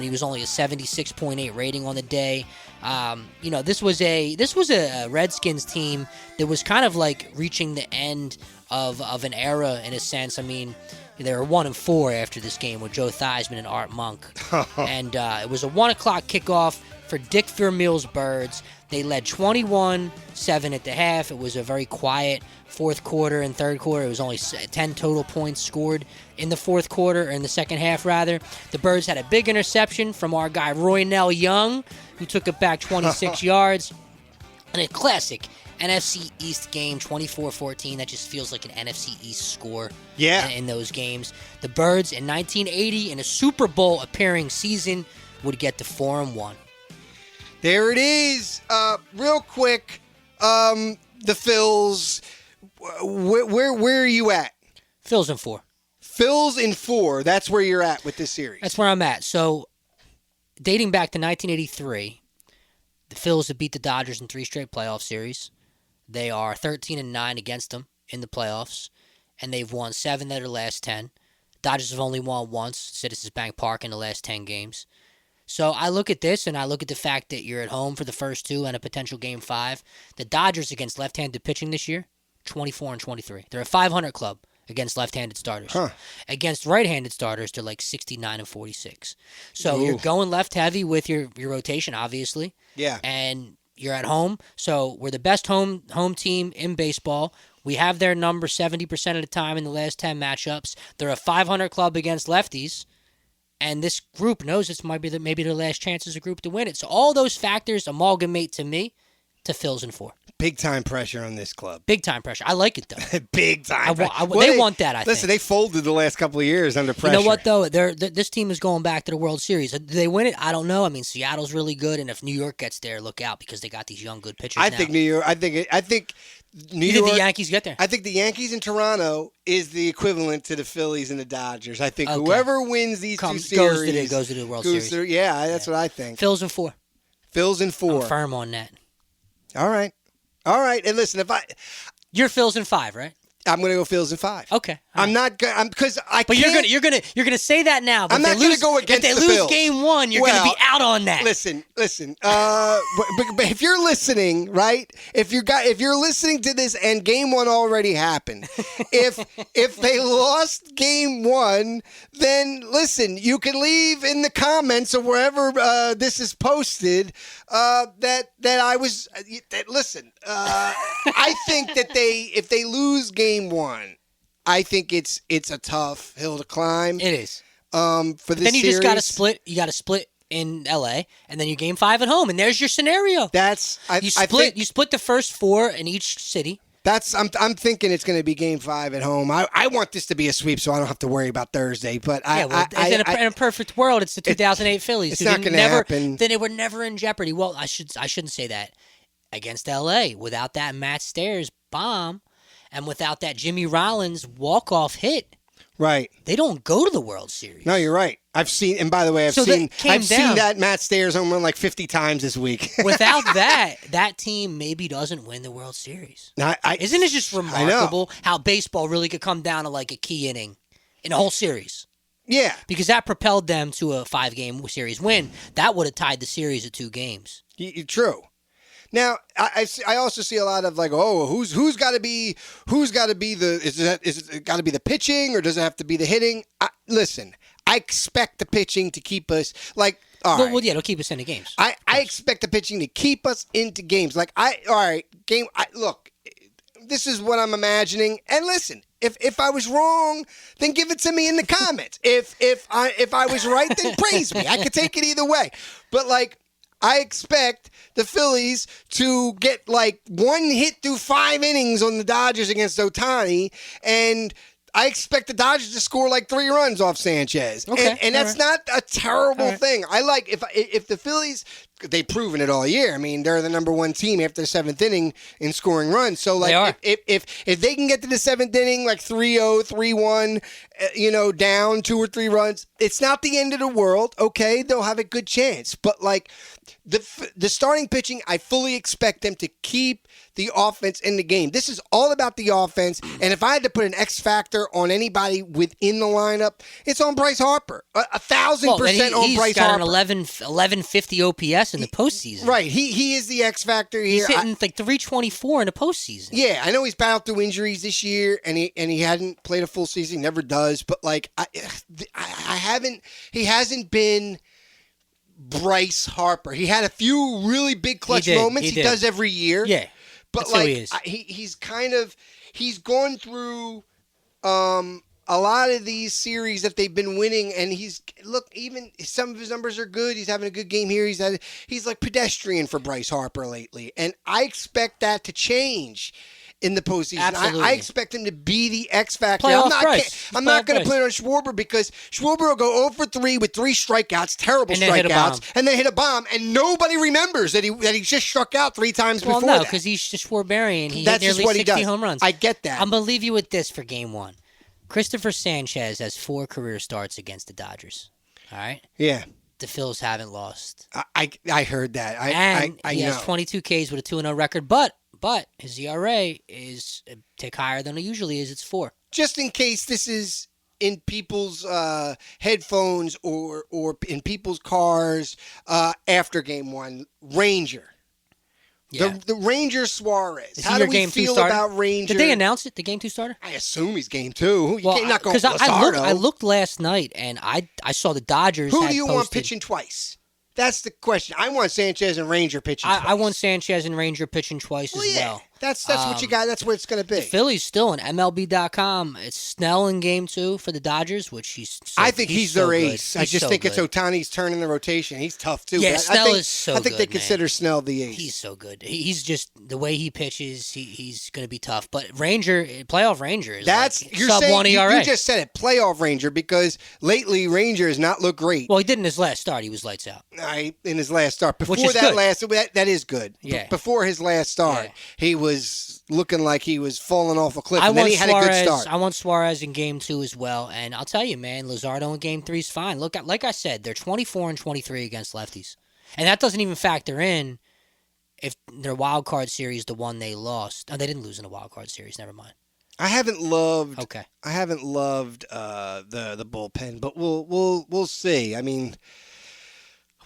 He was only a 76.8 rating on the day. This was a Redskins team that was kind of like reaching the end of an era in a sense. I mean, They were 1-4 after this game with Joe Theismann and Art Monk. And it was a 1 o'clock kickoff for Dick Vermeil's Birds. They led 21-7 at the half. It was a very quiet fourth quarter and third quarter. It was only 10 total points scored in the fourth quarter, or in the second half, rather. The Birds had a big interception from our guy Roynell Young, who took it back 26 yards. And a classic NFC East game, 24-14. That just feels like an NFC East score in those games. The Birds in 1980, in a Super Bowl appearing season, would get to 4-1. There it is. Real quick, the Phils. Where are you at? Phils in 4. Phils in 4. That's where you're at with this series. That's where I'm at. So, dating back to 1983, the Phils have beat the Dodgers in 3 straight playoff series. They are 13-9 against them in the playoffs, and they've won 7 of their last 10. Dodgers have only won once, Citizens Bank Park, in the last 10 games. So I look at this, and I look at the fact that you're at home for the first 2 and a potential Game 5. The Dodgers against left-handed pitching this year, 24-23. They're a 500 club against left-handed starters. Against right-handed starters, they're like 69-46. So you're going left-heavy with your rotation, obviously. Yeah. And you're at home. So we're the best home team in baseball. We have their number 70% of the time in the last 10 matchups. They're a 500 club against lefties. And this group knows this might be maybe their last chance as a group to win it. So all those factors amalgamate to me to Phils in 4. Big time pressure on this club. Big time pressure. I like it, though. Big time pressure. They want that, I think. Listen, they folded the last couple of years under pressure. You know what, though? This team is going back to the World Series. Do they win it? I don't know. I mean, Seattle's really good, and if New York gets there, look out, because they got these young, good pitchers I now. think New York. I think New You York. think the Yankees get there? I think the Yankees in Toronto is the equivalent to the Phillies and the Dodgers. I think whoever wins these 2 series goes to the World Series. That's what I think. Phils in 4. Phils in 4. I'm firm on that. All right. And listen, You're Phils in 5, right? I'm going to go Phils in 5. Okay. I'm not going because I. But can't, you're gonna say that now. But I'm not going to go against If the they lose Phils. Game 1, you're going to be out on that. Listen. But if you're listening, right? If you're listening to this and Game 1 already happened, if they lost Game 1, then listen. You can leave in the comments or wherever this is posted listen. I think that if they lose Game 1. I think it's a tough hill to climb. It is. For this series. Then you just got to split. You got to split in L.A. and then you Game 5 at home, and there's your scenario. You split the first 4 in each city. I'm thinking it's going to be Game 5 at home. I want this to be a sweep, so I don't have to worry about Thursday. But in a perfect world, it's the 2008 Phillies. It's not going to happen. Then they were never in jeopardy. Well, I shouldn't say that. Against L.A., without that Matt Stairs bomb. And without that Jimmy Rollins walk-off hit, right? They don't go to the World Series. No, you're right. I've seen, and by the way, I've seen that Matt Stairs home run like 50 times this week. Without that team maybe doesn't win the World Series. Isn't it just remarkable how baseball really could come down to like a key inning in a whole series? Yeah, because that propelled them to a 5-game series win. That would have tied the series at 2 games. True. Now, I also see a lot of like, who's got to be is it got to be the pitching or does it have to be the hitting? Listen, I expect the pitching to keep us like. Well, it'll keep us into games. I expect the pitching to keep us into games. Like look, this is what I'm imagining. And listen, if I was wrong, then give it to me in the comments. If I was right, then praise me. I could take it either way. But like. I expect the Phillies to get like 1 hit through 5 innings on the Dodgers against Ohtani, and I expect the Dodgers to score like 3 runs off Sanchez. Okay, and that's not a terrible thing. I like if the Phillies, they've proven it all year. I mean, they're the number 1 team after the 7th inning in scoring runs. So like if they can get to the 7th inning like 3-0, 3-1, down 2 or 3 runs, it's not the end of the world. Okay, they'll have a good chance. But like the starting pitching, I fully expect them to keep the offense in the game. This is all about the offense. And if I had to put an X factor on anybody within the lineup, it's on Bryce Harper. 1,000% on Bryce Harper. He's got an 1150 OPS gas in the postseason. Right. He is the X factor here. He's hitting like 324 in the postseason. Yeah, I know he's battled through injuries this year, and he hadn't played a full season. He never does. But like he hasn't been Bryce Harper. He had a few really big clutch moments. He does every year. Yeah. But like he's gone through a lot of these series that they've been winning, and even some of his numbers are good. He's having a good game here. He's like pedestrian for Bryce Harper lately, and I expect that to change in the postseason. I expect him to be the X factor. I'm not going to put it on Schwarber because Schwarber will go 0 for 3 with 3 strikeouts, terrible strikeouts, and then hit a bomb, and nobody remembers that he just struck out 3 times before. Well, no, because he's just Schwarberian. He hit nearly 60 home runs. I get that. I'm going to leave you with this for Game 1. Christopher Sanchez has 4 career starts against the Dodgers. All right? Yeah. The Phils haven't lost. I heard that. He has 22 Ks with a 2-0 record, but his ERA is a tick higher than it usually is. It's 4. Just in case this is in people's headphones or in people's cars after Game 1, Ranger. Yeah. The Ranger Suarez. How do we feel about Ranger? Did they announce it? The Game 2 starter? I assume he's Game 2. You can't not go with Luzardo. I looked last night and I saw the Dodgers. Who do you want pitching twice? That's the question. I want Sanchez and Ranger pitching twice. I want Sanchez and Ranger pitching twice as well. That's what you got. That's what it's going to be. The Phillies still on MLB.com. It's Snell in Game 2 for the Dodgers, which I think he's their ace. I just think it's Ohtani's turn in the rotation. He's tough too. Yeah, Snell is so good. I think they consider Snell the ace. He's so good. He's just the way he pitches. He's going to be tough. But playoff Ranger is you're sub saying, 1 ERA. You just said it, playoff Ranger, because lately Ranger has not looked great. Well, he did in his last start. He was lights out. In his last start, before that is good. Yeah. Before his last start, he was looking like he was falling off a cliff, and then he had a good start. I want Suarez in Game 2 as well, and I'll tell you, man, Luzardo in Game 3 is fine. Look, like I said, they're 24 and 23 against lefties, and that doesn't even factor in if their wild card series, the one they lost. Oh, they didn't lose in a wild card series. Never mind. I haven't loved. Okay. I haven't loved the bullpen, but we'll see. I mean,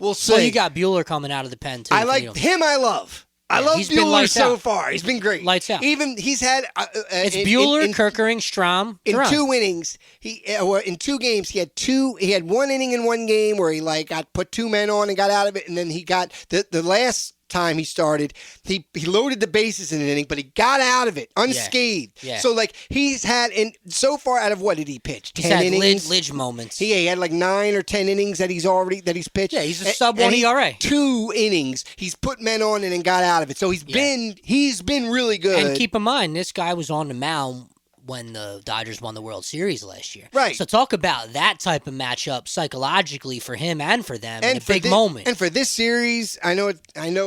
we'll see. Well, you got Buehler coming out of the pen too. I like him. I love. I love Buehler so far. He's been great. Lights out. Even he's had. It's Buehler, Kerkering, Strahm. In 2 innings, in 2 games, he had 1 inning in 1 game where he got put 2 men on and got out of it, and then he got the last time he started, he loaded the bases in an inning, but he got out of it unscathed. Yeah. So he's had, and so far out of what did he pitch? 10 innings. Lidge moments. He had 9 or 10 innings that he's pitched. Yeah, he's a sub 1 ERA. 2 innings, he's put men on and then got out of it. So he's been really good. And keep in mind, this guy was on the mound when the Dodgers won the World Series last year. Right. So talk about that type of matchup psychologically for him and for them in a big moment. And for this series, I know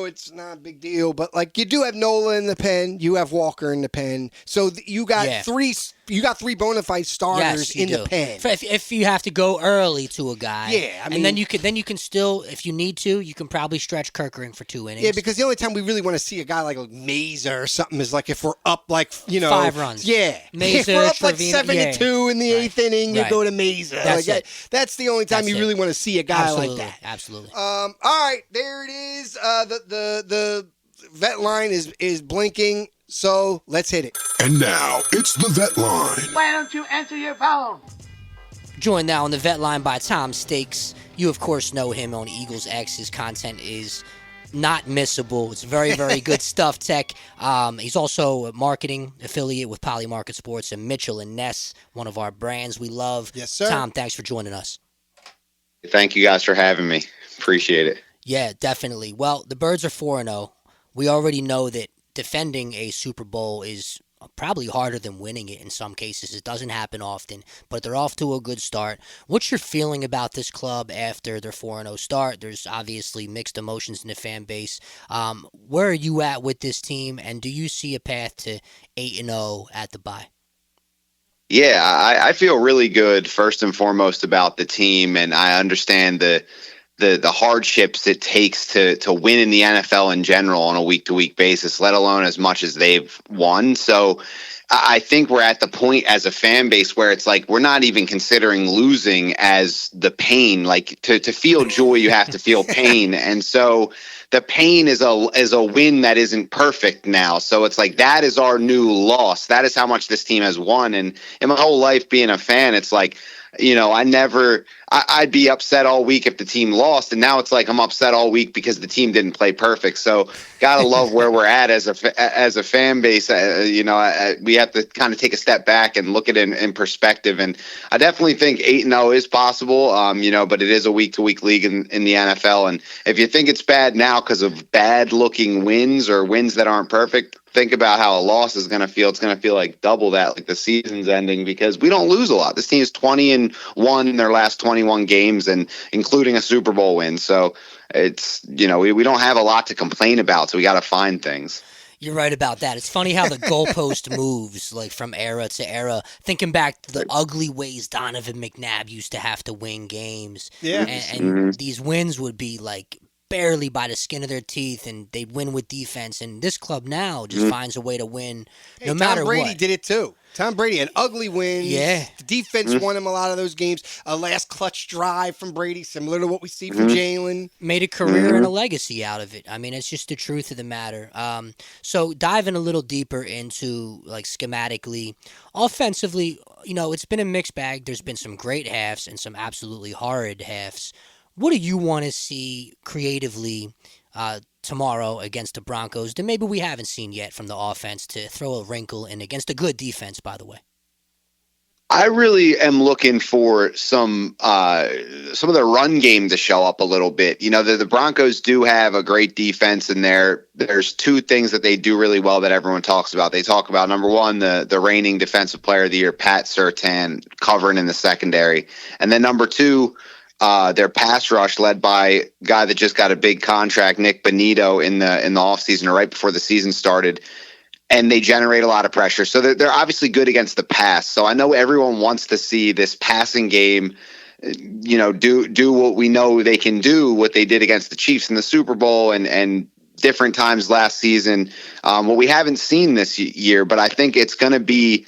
it's not a big deal, but you do have Nola in the pen, you have Walker in the pen. So you got 3 bona fide starters in the pen. If you have to go early to a guy. Yeah, I mean, and then you can still, if you need to, you can probably stretch Kerkering for 2 innings. Yeah, because the only time we really want to see a guy like Mesa or something is if we're up 5 runs. Yeah. Mesa, if we're up Trevino, 7-2 in the 8th inning, you go to Mesa. That's the only time you really want to see a guy like that. Absolutely. All right, there it is. The VetLine is blinking. So let's hit it. And now it's the VetLine. Why don't you answer your phone? Joined now on the VetLine by Tom Stakes. You, of course, know him on Eagles X. His content is not missable. It's very, very good stuff, Tek. He's also a marketing affiliate with Poly Market Sports and Mitchell & Ness, one of our brands we love. Yes, sir. Tom, thanks for joining us. Thank you guys for having me. Appreciate it. Yeah, definitely. Well, the Birds are 4-0. We already know that defending a Super Bowl is probably harder than winning it in some cases. It doesn't happen often, but they're off to a good start. What's your feeling about this club after their 4-0 start? There's obviously mixed emotions in the fan base. Where are you at with this team, and do you see a path to 8-0 at the bye? Yeah, I feel really good, first and foremost, about the team, and I understand the hardships it takes to win in the NFL in general on a week-to-week basis, let alone as much as they've won. So I think we're at the point as a fan base where it's like we're not even considering losing as the pain. Like to feel joy, you have to feel pain, and so the pain is a win that isn't perfect now. So it's like that is our new loss. That is how much this team has won. And in my whole life being a fan, it's like, I'd be upset all week if the team lost, and now it's like I'm upset all week because the team didn't play perfect. So gotta love where we're at as a fan base. We have to kind of take a step back and look at it in perspective. And I definitely think 8-0 is possible. But it is a week-to-week league in the NFL. And if you think it's bad now because of bad-looking wins or wins that aren't perfect, think about how a loss is going to feel. It's going to feel like double that, like the season's ending, because we don't lose a lot. This team is 20-1 in their last 21 games, and including a Super Bowl win. So it's, we don't have a lot to complain about. So we got to find things. You're right about that. It's funny how the goalpost moves, like from era to era. Thinking back to the ugly ways Donovan McNabb used to have to win games. Yeah. And these wins would be like barely by the skin of their teeth, and they'd win with defense. And this club now just finds a way to win no matter what. Tom Brady did it too. Tom Brady had ugly wins. Yeah. The defense won him a lot of those games. A last clutch drive from Brady, similar to what we see from Jalen. Made a career and a legacy out of it. I mean, it's just the truth of the matter. So diving a little deeper into, like, schematically, offensively, it's been a mixed bag. There's been some great halves and some absolutely horrid halves. What do you want to see creatively tomorrow against the Broncos that maybe we haven't seen yet from the offense to throw a wrinkle in against a good defense, by the way? I really am looking for some of the run game to show up a little bit. The Broncos do have a great defense in there. There's two things that they do really well that everyone talks about. They talk about, number one, the reigning defensive player of the year, Pat Surtain, covering in the secondary. And then number two, their pass rush led by a guy that just got a big contract, Nick Bonito, in the offseason or right before the season started. And they generate a lot of pressure. So they're obviously good against the pass. So I know everyone wants to see this passing game, do what we know they can do, what they did against the Chiefs in the Super Bowl and different times last season. What we haven't seen this year, but I think it's going to be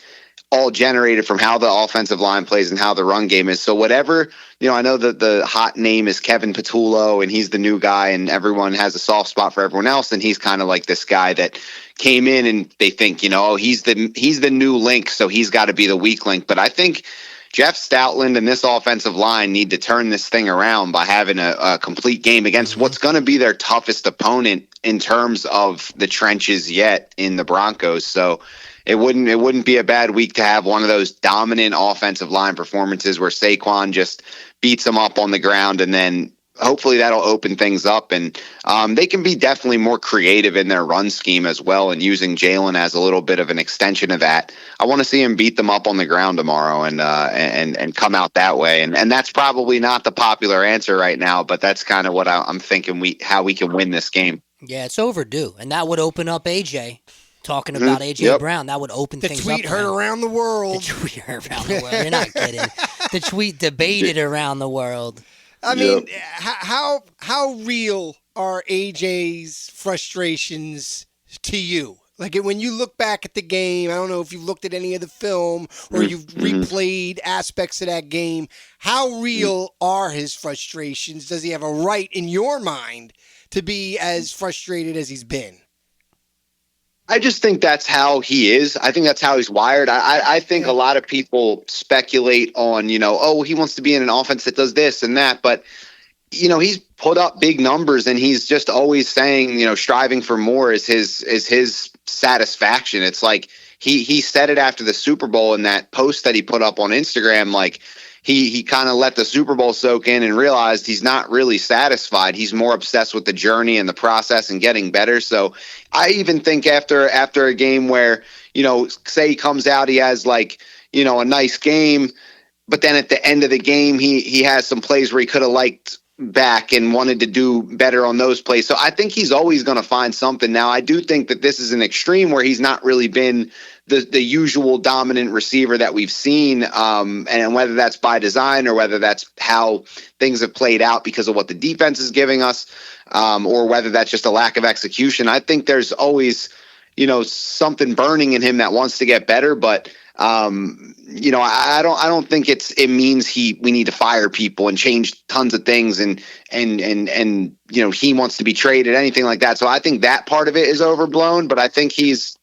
all generated from how the offensive line plays and how the run game is. So whatever, I know that the hot name is Kevin Patullo, and he's the new guy, and everyone has a soft spot for everyone else. And he's kind of like this guy that came in and they think, he's the new link, so he's got to be the weak link. But I think Jeff Stoutland and this offensive line need to turn this thing around by having a complete game against what's going to be their toughest opponent in terms of the trenches yet in the Broncos. So it wouldn't be a bad week to have one of those dominant offensive line performances where Saquon just beats them up on the ground, and then hopefully that'll open things up. And they can be definitely more creative in their run scheme as well, and using Jalen as a little bit of an extension of that. I want to see him beat them up on the ground tomorrow and come out that way. And that's probably not the popular answer right now, but that's kind of what I'm thinking how we can win this game. Yeah, it's overdue, and that would open up AJ. Talking about A.J. Brown, that would open things up. The tweet heard around the world. The tweet heard around the world. You're not kidding. The tweet debated around the world. I mean, how real are AJ's frustrations to you? Like, when you look back at the game, I don't know if you've looked at any of the film or you've replayed aspects of that game. How real are his frustrations? Does he have a right in your mind to be as frustrated as he's been? I just think that's how he is. I think that's how he's wired. I think a lot of people speculate on, he wants to be in an offense that does this and that. But, he's put up big numbers, and he's just always saying, striving for more is his satisfaction. It's like he said it after the Super Bowl in that post that he put up on Instagram, like, he kind of let the Super Bowl soak in and realized he's not really satisfied. He's more obsessed with the journey and the process and getting better. So I even think after a game where, say he comes out, he has like, a nice game, but then at the end of the game, he has some plays where he could have liked back and wanted to do better on those plays. So I think he's always going to find something. Now, I do think that this is an extreme where he's not really been the usual dominant receiver that we've seen, and whether that's by design or whether that's how things have played out because of what the defense is giving us, or whether that's just a lack of execution. I think there's always something burning in him that wants to get better. But I don't think it means we need to fire people and change tons of things and he wants to be traded, anything like that. So I think that part of it is overblown, but I think he's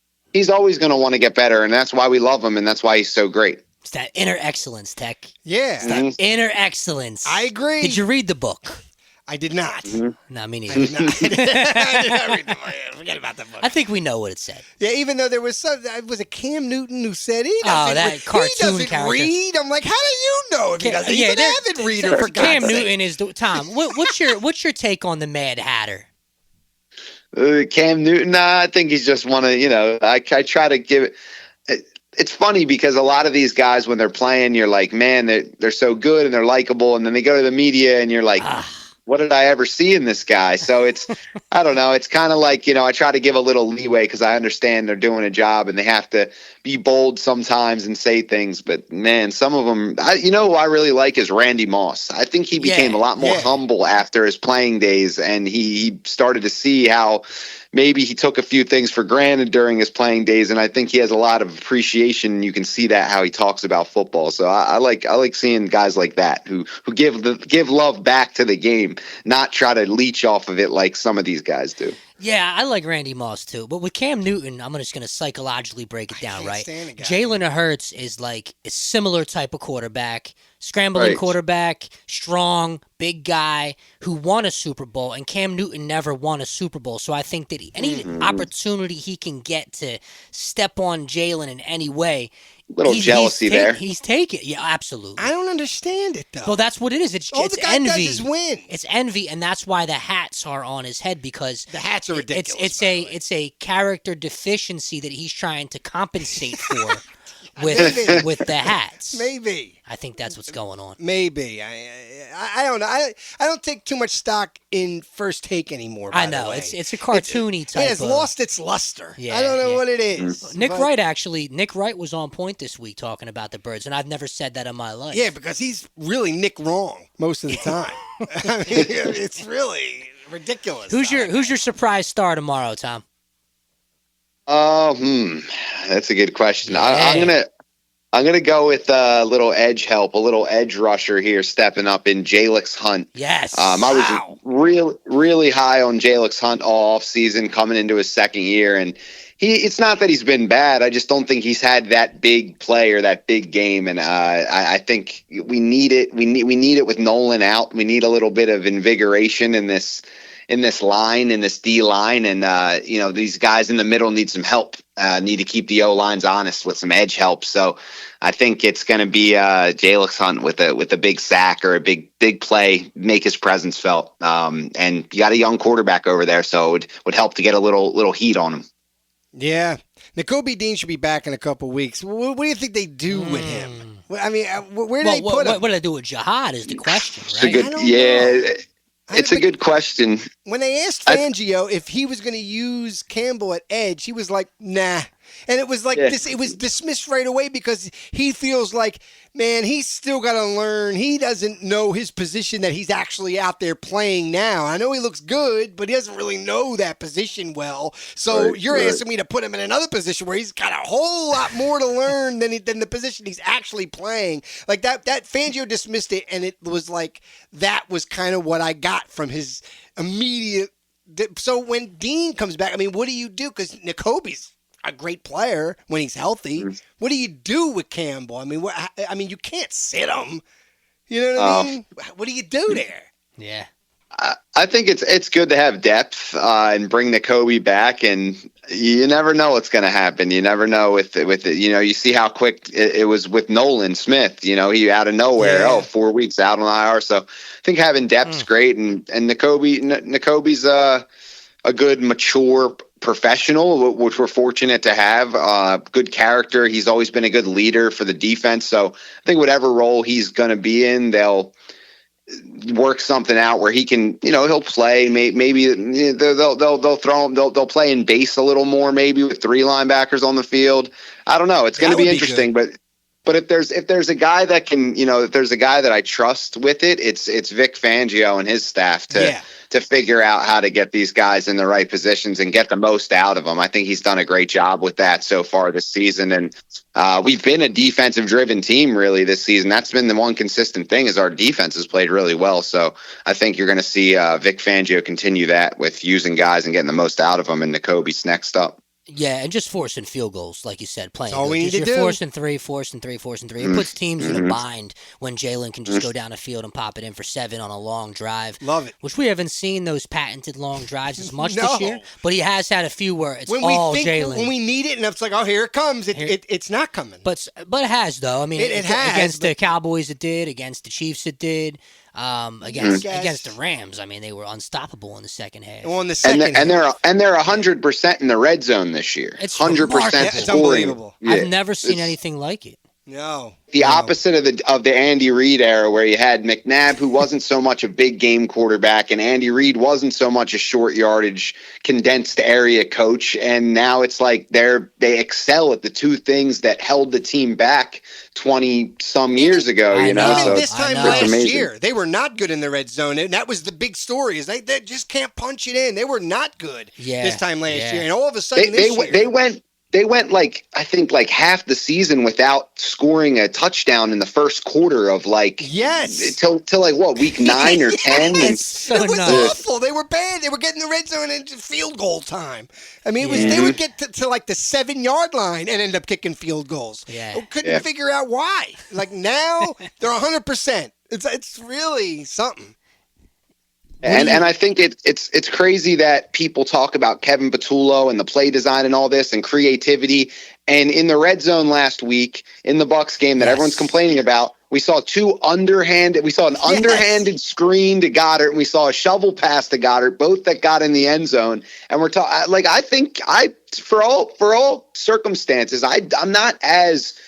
always going to want to get better, and that's why we love him, and that's why he's so great. It's that inner excellence, Tek. Yeah. It's that inner excellence. I agree. Did you read the book? I did not. Mm-hmm. No, me neither. I did not read the book. Forget about the book. I think we know what it said. Yeah, even though there was a Cam Newton who said he that cartoon he doesn't character. read. I'm like, how do you know if he doesn't? He's an avid reader. For Cam God's Newton is Tom. What's your take on the Mad Hatter? Cam Newton, I think he's just one of I try to give it. It's funny because a lot of these guys, when they're playing, you're like, man, they're so good and they're likable, and then they go to the media and you're like, what did I ever see in this guy? So it's, I don't know. It's kind of like, I try to give a little leeway because I understand they're doing a job and they have to be bold sometimes and say things. But man, some of them, who I really like is Randy Moss. I think he became a lot more humble after his playing days, and he started to see how maybe he took a few things for granted during his playing days, and I think he has a lot of appreciation. You can see that how he talks about football. So I like seeing guys like that who give love back to the game, not try to leech off of it like some of these guys do. Yeah, I like Randy Moss too. But with Cam Newton, I'm just going to psychologically break it down, right? Stand the guy. Jalen Hurts is like a similar type of quarterback, scrambling quarterback, strong, big guy who won a Super Bowl, and Cam Newton never won a Super Bowl. So I think that any opportunity he can get to step on Jalen in any way, little jealousy there. He's taken. Yeah, absolutely. I don't understand it though. Well, that's what it is. It's the guy envy. does is win. It's envy, and that's why the hats are on his head, because The hats are ridiculous. It's a character deficiency that he's trying to compensate for with the hats. Maybe. I think that's what's going on. Maybe. I don't know. I don't take too much stock in First Take anymore. I know. By the way. It's a cartoony type. It has lost its luster. Yeah, I don't know what it is. Nick Wright was on point this week talking about the Birds, and I've never said that in my life. Yeah, because he's really Nick wrong most of the time. I mean, it's really ridiculous. Who's your surprise star tomorrow, Tom? That's a good question. I'm gonna go with a little edge help, a little edge rusher here, stepping up in Jalix Hunt. Yes. I was really high on Jalix Hunt all off season, coming into his second year, and it's not that he's been bad. I just don't think he's had that big play or that big game, and I think we need it. We need it with Nolan out. We need a little bit of invigoration in this line, in this D line, and these guys in the middle need some help. Need to keep the O lines honest with some edge help. So I think it's going to be Jalix Hunt with a big sack or a big play, make his presence felt. And you got a young quarterback over there, so it would help to get a little heat on him. Yeah, Nakobe Dean should be back in a couple weeks. What do you think they do with him? I mean, where do they put him? What do they do with Jihad is the question, right? It's a good question. When they asked Fangio if he was going to use Campbell at edge, he was like, nah. And it was like this. It was dismissed right away because he feels like, man, he's still got to learn. He doesn't know his position that he's actually out there playing now. I know he looks good, but he doesn't really know that position well. So you're asking me to put him in another position where he's got a whole lot more to learn than the position he's actually playing. Like that Fangio dismissed it, and it was like that was kind of what I got from his immediate. So when Dean comes back, I mean, what do you do? Because Nakobe's a great player when he's healthy. What do you do with Campbell? I mean, you can't sit him. You know what I mean? What do you do there? Yeah. I think it's good to have depth and bring Nakobe back, and you never know what's going to happen. You never know with it. You see how quick it was with Nolan Smith. He out of nowhere, 4 weeks out on IR. So I think having depth's great, and Nakobe's a good, mature professional, which we're fortunate to have. Good character. He's always been a good leader for the defense. So I think whatever role he's going to be in, they'll work something out where he can, he'll play. Maybe they'll throw him. They'll play in base a little more, maybe with 3 linebackers on the field. I don't know. It's going to be interesting, but But if there's a guy that can, if there's a guy that I trust with it, it's Vic Fangio and his staff to figure out how to get these guys in the right positions and get the most out of them. I think he's done a great job with that so far this season. And we've been a defensive driven team really this season. That's been the one consistent thing is our defense has played really well. So I think you're going to see Vic Fangio continue that with using guys and getting the most out of them. And Nakobe's next up. Yeah, and just forcing field goals, like you said, playing. That's all we need to do. You're forcing three. It puts teams in a bind when Jalen can just go down the field and pop it in for 7 on a long drive. Love it. Which we haven't seen those patented long drives as much this year, but he has had a few where it's Jalen. When we need it, and it's like, oh, here it comes. It's not coming. But it has, though. I mean, it has. Against the Cowboys it did. Against the Chiefs it did. Against the Rams, I mean, they were unstoppable in the second half. Well, in the second half. And they're 100% in the red zone this year. It's 100% remarkable. It's unbelievable. Yeah. I've never seen anything like it. No. The opposite of the Andy Reid era, where you had McNabb, who wasn't so much a big game quarterback, and Andy Reid wasn't so much a short yardage, condensed area coach. And now it's like they excel at the two things that held the team back 20 some years ago. Even So this time last year, they were not good in the red zone, and that was the big story. Is they just can't punch it in. They were not good this time last year, and all of a sudden They went I think half the season without scoring a touchdown in the first quarter of till week 9 or 10. It was awful. They were bad. They were getting the red zone into field goal time. I mean, they would get to the 7-yard line and end up kicking field goals. Yeah. Couldn't figure out why. Now they're 100%. It's really something. And I think it's crazy that people talk about Kevin Patullo and the play design and all this and creativity. And in the red zone last week in the Bucs game that everyone's complaining about, we saw an underhanded screen to Goddard, and we saw a shovel pass to Goddard, both that got in the end zone. And we're talking I think for all circumstances, I'm not as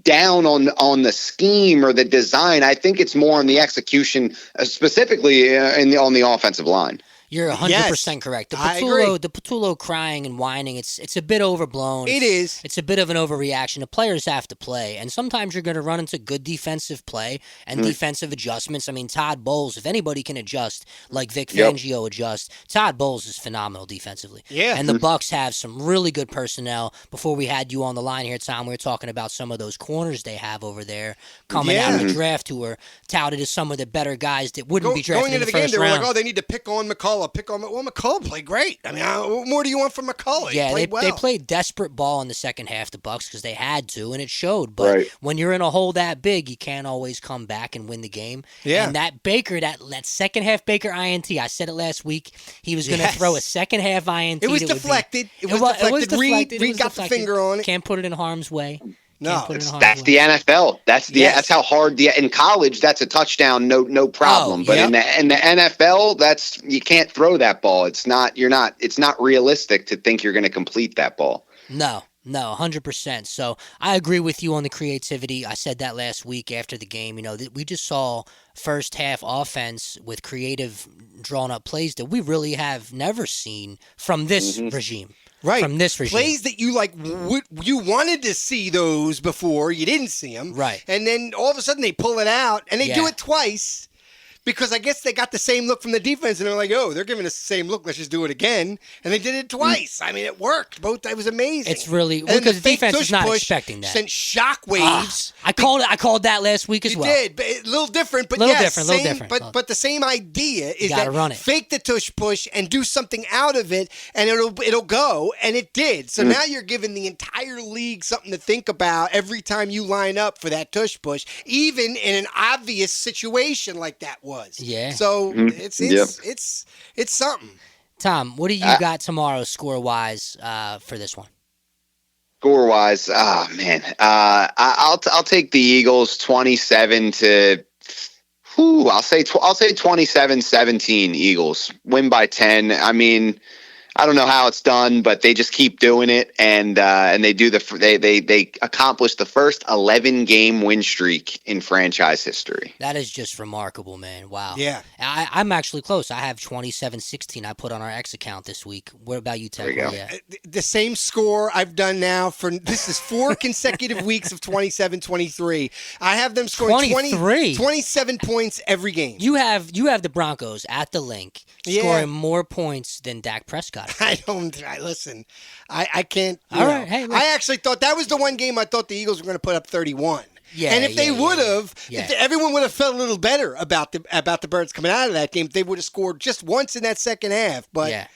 down on the scheme or the design. I think it's more on the execution, specifically on the offensive line. You're 100% correct. I agree. The Patullo crying and whining, it's a bit overblown. It is. It's a bit of an overreaction. The players have to play, and sometimes you're going to run into good defensive play and defensive adjustments. I mean, Todd Bowles, if anybody can adjust like Vic Fangio adjusts, Todd Bowles is phenomenal defensively. Yeah. And the Bucs have some really good personnel. Before we had you on the line here, Tom, we were talking about some of those corners they have over there coming out of the draft who are touted as some of the better guys that wouldn't be drafted going into in the the game, first they were round. like, oh, they need to pick on McCullough. Well, McCullough played great. I mean, what more do you want from McCullough? Yeah, they played desperate ball in the second half, the Bucs, because they had to, and it showed. But when you're in a hole that big, you can't always come back and win the game. Yeah. And that Baker, that second half Baker INT, I said it last week, he was going to throw a second half INT. It was deflected. It was deflected. Reed got the finger on it. Can't put it in harm's way. No, that's the NFL. That's how hard in college. That's a touchdown, no problem. But in the NFL, you can't throw that ball. It's not realistic to think you're going to complete that ball. No, 100%. So I agree with you on the creativity. I said that last week after the game. We just saw first half offense with creative, drawn up plays that we really have never seen from this regime. Right. From this regime. Plays that you you wanted to see those before, you didn't see them. Right. And then all of a sudden they pull it out, and they do it twice because I guess they got the same look from the defense, and they're like, oh, they're giving us the same look, let's just do it again. And they did it twice. I mean, it worked. It was amazing. It's really, because the defense is not expecting that. Sent shock waves. I called that last week as well. You did, but a little different, but little yes, different. But the same idea is that run it. Fake the tush push and do something out of it, and it'll go, and it did. So now you're giving the entire league something to think about every time you line up for that tush push, even in an obvious situation like that was. Yeah. So it's something. Tom, what do you got tomorrow score-wise for this one? Score-wise, oh man, I'll take the Eagles 27 to. I'll say 27-17 Eagles win by 10. I mean, I don't know how it's done, but they just keep doing it, and they do they accomplish the first 11-game win streak in franchise history. That is just remarkable, man. Wow. Yeah. I'm actually close. I have 27-16 I put on our X account this week. What about you, Tek? There you go. Yeah. The same score I've done now for this is 4 consecutive weeks of 27-23. I have them scoring 27 points every game. You have the Broncos at the link scoring more points than Dak Prescott. Listen. I can't. All right. Hey, I actually thought that was the one game I thought the Eagles were going to put up 31. Yeah, and if they would have, yeah. everyone would have felt a little better about the Birds coming out of that game. They would have scored just once in that second half. But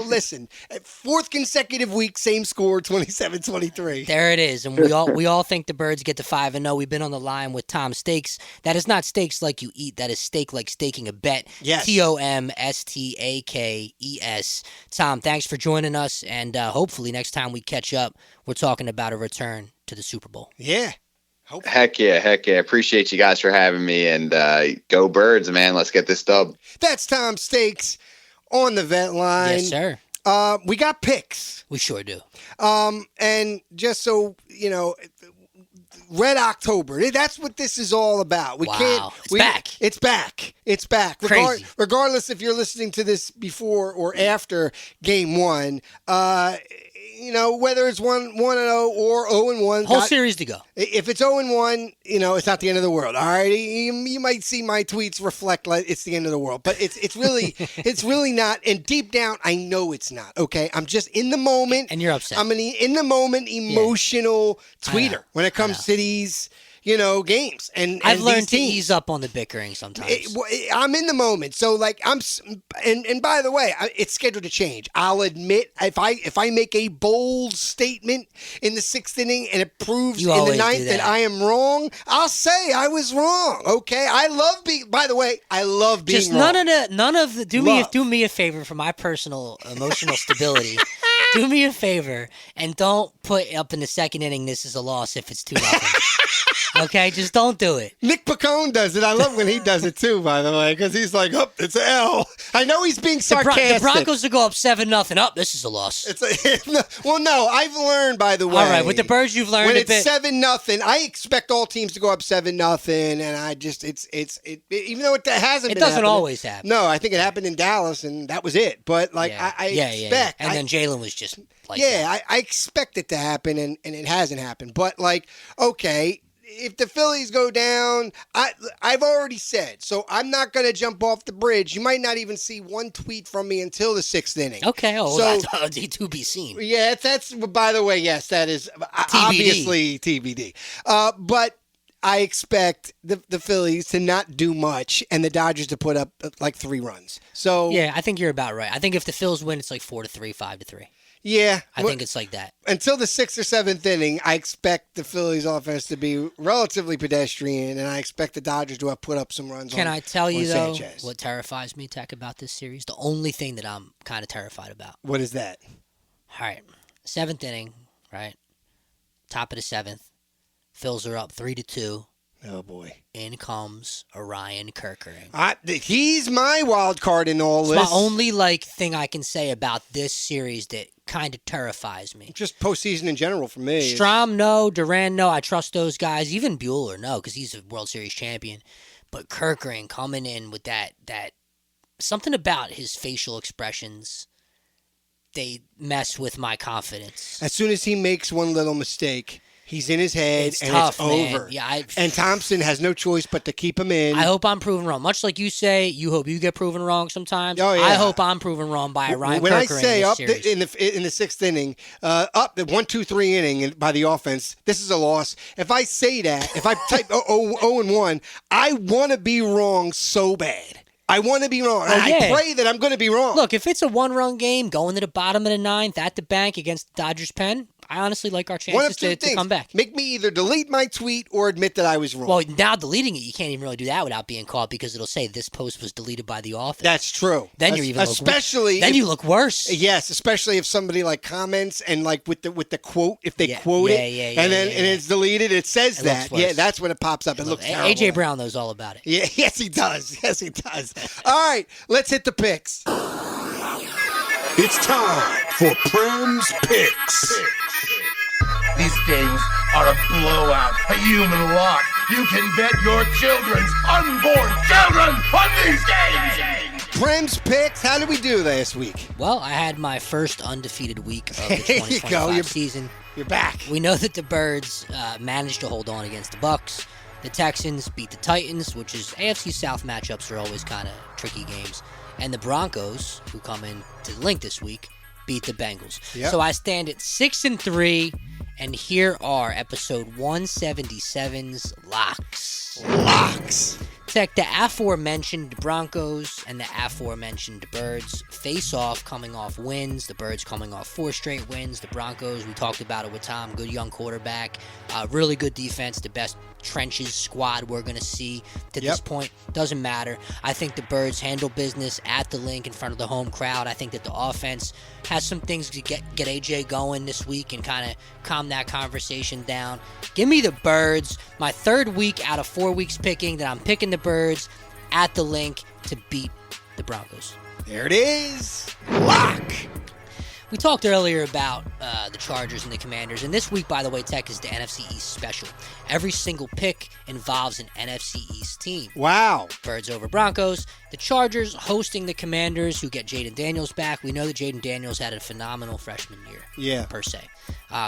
listen, 4th consecutive week, same score, 27-23. There it is, and we all think the Birds get to 5-0. We've been on the line with Tom Stakes. That is not steaks like you eat. That is steak like staking a bet. Yes. TOMSTAKES. Tom, thanks for joining us, and hopefully next time we catch up, we're talking about a return to the Super Bowl. Yeah. Heck yeah. Appreciate you guys for having me, and go Birds, man. Let's get this dub. That's Tom Stakes on the Vet Line. Yes, sir. We got picks. We sure do. And just so you know, Red October. That's what this is all about. Back. It's back. It's back. Crazy. Regardless if you're listening to this before or after Game 1, whether it's 1-0 or 0-1. Whole series to go. If it's 0-1, it's not the end of the world. All right, you might see my tweets reflect like it's the end of the world, but it's really it's really not. And deep down, I know it's not. Okay, I'm just in the moment, and you're upset. I'm an in the moment emotional tweeter when it comes to these. Games. And I've learned to teams. ease up on the bickering sometimes. I'm in the moment. So and by the way, it's scheduled to change. I'll admit if I make a bold statement in the 6th inning and it proves in the 9th that I am wrong, I'll say I was wrong. Okay. I love being wrong. Just none of the do me a favor for my personal emotional stability. Do me a favor and don't put up in the 2nd inning this is a loss if it's 2-0. Okay, just don't do it. Nick Picone does it. I love when he does it too, by the way, because he's like, it's an L. I know he's being sarcastic. The Broncos will go up 7-0. This is a loss. No, I've learned, by the way. All right, with the Birds, you've learned when a bit. When it's 7-0, I expect all teams to go up 7-0, and I just, even though it hasn't it been doesn't happening. always happen. No, I think it happened in Dallas, and that was it. But, I expect. And then Jalen was just like that. I expect it to happen, and it hasn't happened. But, okay. If the Phillies go down, I've already said, so I'm not going to jump off the bridge. You might not even see one tweet from me until the 6th inning. Okay, that's to be seen. Yeah, that's, by the way, yes, that is obviously TBD. But I expect the Phillies to not do much and the Dodgers to put up 3 runs. So yeah, I think you're about right. I think if the Phils win, it's 4-3, 5-3. Yeah. I think it's like that. Until the 6th or 7th inning, I expect the Phillies offense to be relatively pedestrian, and I expect the Dodgers to have put up some runs. Can I tell you, though, Sanchez. what terrifies me, Tek, about this series? The only thing that I'm kind of terrified about. What is that? All right. 7th inning, right? Top of the 7th. Phils are up 3-2. Oh, boy. In comes Orion Kerkering. He's my wild card in all this. It's my only thing I can say about this series that kind of terrifies me. Just postseason in general for me. Strom, no. Duran, no. I trust those guys. Even Buehler, no, because he's a World Series champion. But Kerkering coming in with that something about his facial expressions, they mess with my confidence. As soon as he makes one little mistake, he's in his head, it's and tough, it's over. Man. Yeah, and Thompson has no choice but to keep him in. I hope I'm proven wrong. Much like you say, you hope you get proven wrong sometimes. Oh, yeah. I hope I'm proven wrong by Ryan when Kerkering I say up in the 6th inning, up the 1-2-3 inning by the offense, this is a loss. If I say that, if I type 0-1, I want to be wrong so bad. I want to be wrong. Oh, yeah. I pray that I'm going to be wrong. Look, if it's a 1-run game going to the bottom of the 9th at the bank against Dodgers pen, I honestly like our chances to come back. Make me either delete my tweet or admit that I was wrong. Well, now deleting it, you can't even really do that without being caught because it'll say this post was deleted by the office. That's true. Then you're even you look worse. Yes, especially if somebody comments and with the quote, if they quote it, and it's deleted, it says that. Yeah, that's when it pops up. It looks terrible. AJ Brown knows all about it. Yeah, yes he does. Yes he does. All right, let's hit the picks. It's time for Prem's Picks. These games are a blowout, a human lock. You can bet your children's unborn children on these games. Prem's Picks, how did we do last week? Well, I had my first undefeated week of the There you 2025 go. season. You're back. We know that the Birds managed to hold on against the Bucks. The Texans beat the Titans, which is AFC South matchups are always kind of tricky games. And the Broncos, who come in to the link this week, beat the Bengals. Yep. So I stand at 6-3, and here are episode 177's locks. Locks. Tek, the aforementioned Broncos and the aforementioned Birds face off coming off wins. The Birds coming off 4 straight wins. The Broncos, we talked about it with Tom, good young quarterback, really good defense, the best trenches squad we're going to see to this point. Doesn't matter. I think the Birds handle business at the link in front of the home crowd. I think that the offense has some things to get AJ going this week and kind of calm that conversation down. Give me the Birds. My third week out of 4 weeks picking that I'm picking the Birds at the link to beat the Broncos. There it is. Lock. We talked earlier about the Chargers and the Commanders, and this week, by the way, Tek, is the NFC East special. Every single pick involves an NFC East team. Wow. Birds over Broncos. The Chargers hosting the Commanders, who get Jaden Daniels back. We know that Jaden Daniels had a phenomenal freshman year, per se.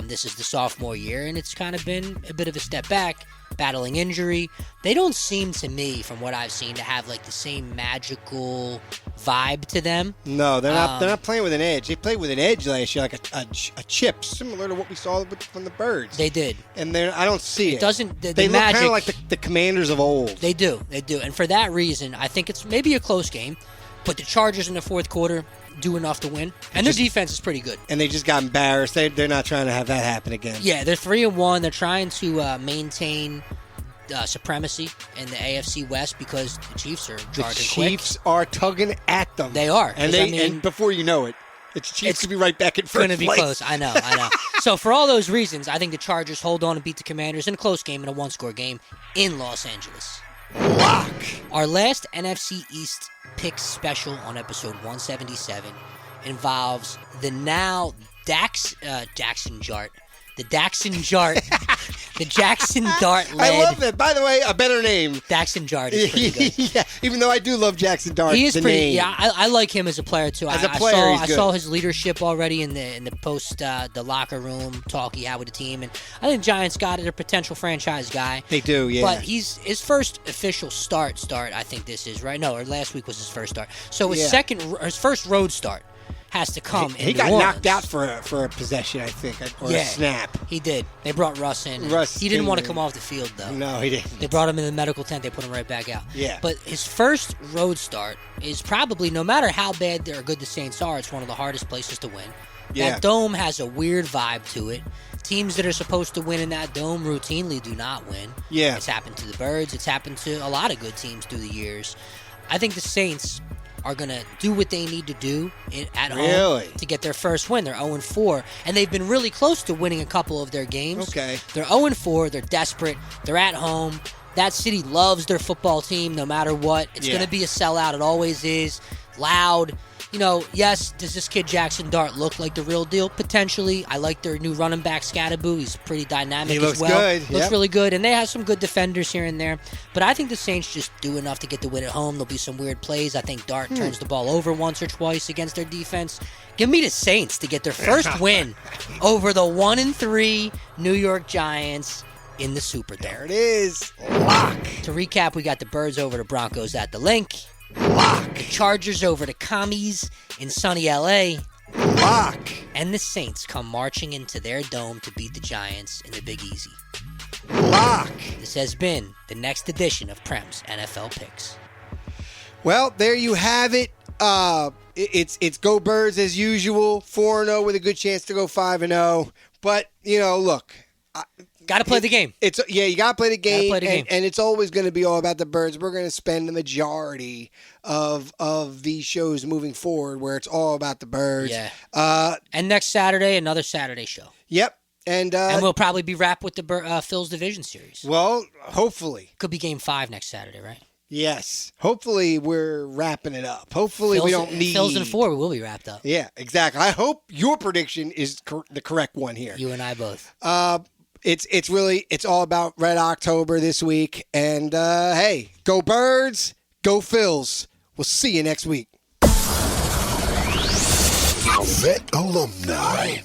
This is the sophomore year, and it's kind of been a bit of a step back, battling injury. They don't seem to me, from what I've seen, to have like the same magical vibe to them. No, they're not. They're not playing with an edge. They played with an edge last year, like a chip, similar to what we saw from the Birds. They did. And I don't see it. Doesn't the they look magic, kind of like the Commanders of old. They do. And for that reason, I think it's maybe a close game, but the Chargers in the fourth quarter do enough to win, and their defense is pretty good. And they just got embarrassed. They're not trying to have that happen again. Yeah, they're 3-1. They're trying to maintain supremacy in the AFC West because the Chiefs are charging quick. The Chiefs are tugging at them. They are, and and before you know it, the Chiefs could be right back in first place. It's going to be close. I know. So for all those reasons, I think the Chargers hold on and beat the Commanders in a close game, in a one-score game in Los Angeles. Lock. Our last NFC East pick special on episode 177 involves the now Jackson Dart. The Jackson Dart led. I love that. By the way, a better name. Jackson Dart is pretty good. Yeah, even though I do love Jackson Dart. He is pretty. Name. Yeah, I like him as a player too. As a player, I saw his leadership already in the post the locker room talk he had with the team, and I think Giants got it, a potential franchise guy. They do, yeah. But he's his first official start. I think this is right. No, or last week was his first start. So his first road start has to come. He got knocked out for a possession, I think, or a snap. He did. They brought Russ in. He didn't want to come off the field, though. No, he didn't. They brought him in the medical tent. They put him right back out. Yeah. But his first road start is probably, no matter how bad or good the Saints are, it's one of the hardest places to win. Yeah. That dome has a weird vibe to it. Teams that are supposed to win in that dome routinely do not win. Yeah. It's happened to the Birds. It's happened to a lot of good teams through the years. I think the Saints are going to do what they need to do at home to get their first win. They're 0-4, and they've been really close to winning a couple of their games. Okay. They're 0-4. They're desperate. They're at home. That city loves their football team no matter what. It's going to be a sellout. It always is. Loud. Yes, does this kid Jackson Dart look like the real deal? Potentially. I like their new running back, Scatterboo. He's pretty dynamic as well. Good. Looks really good, and they have some good defenders here and there. But I think the Saints just do enough to get the win at home. There'll be some weird plays. I think Dart turns the ball over once or twice against their defense. Give me the Saints to get their first win over the 1-3 New York Giants in the Superdome. There it is. Lock. To recap, we got the Birds over the Broncos at the link. Lock. The Chargers over the Commies in sunny L.A. Lock. And the Saints come marching into their dome to beat the Giants in the Big Easy. Lock. This has been the next edition of Prem's NFL Picks. Well, there you have it. It's Go Birds as usual. 4-0 with a good chance to go 5-0. But, look. Got to play the game. You got to play the game. Gotta play the game. And it's always going to be all about the Birds. We're going to spend the majority of these shows moving forward where it's all about the Birds. Yeah. And next Saturday, another Saturday show. Yep. And we'll probably be wrapped with the Phil's Division Series. Well, hopefully. Could be Game 5 next Saturday, right? Yes. Hopefully we're wrapping it up. Hopefully we don't need... Phillies in 4, we will be wrapped up. Yeah, exactly. I hope your prediction is the correct one here. You and I both. It's all about Red October this week. And, hey, go Birds, go Phils. We'll see you next week. Vet Alumni.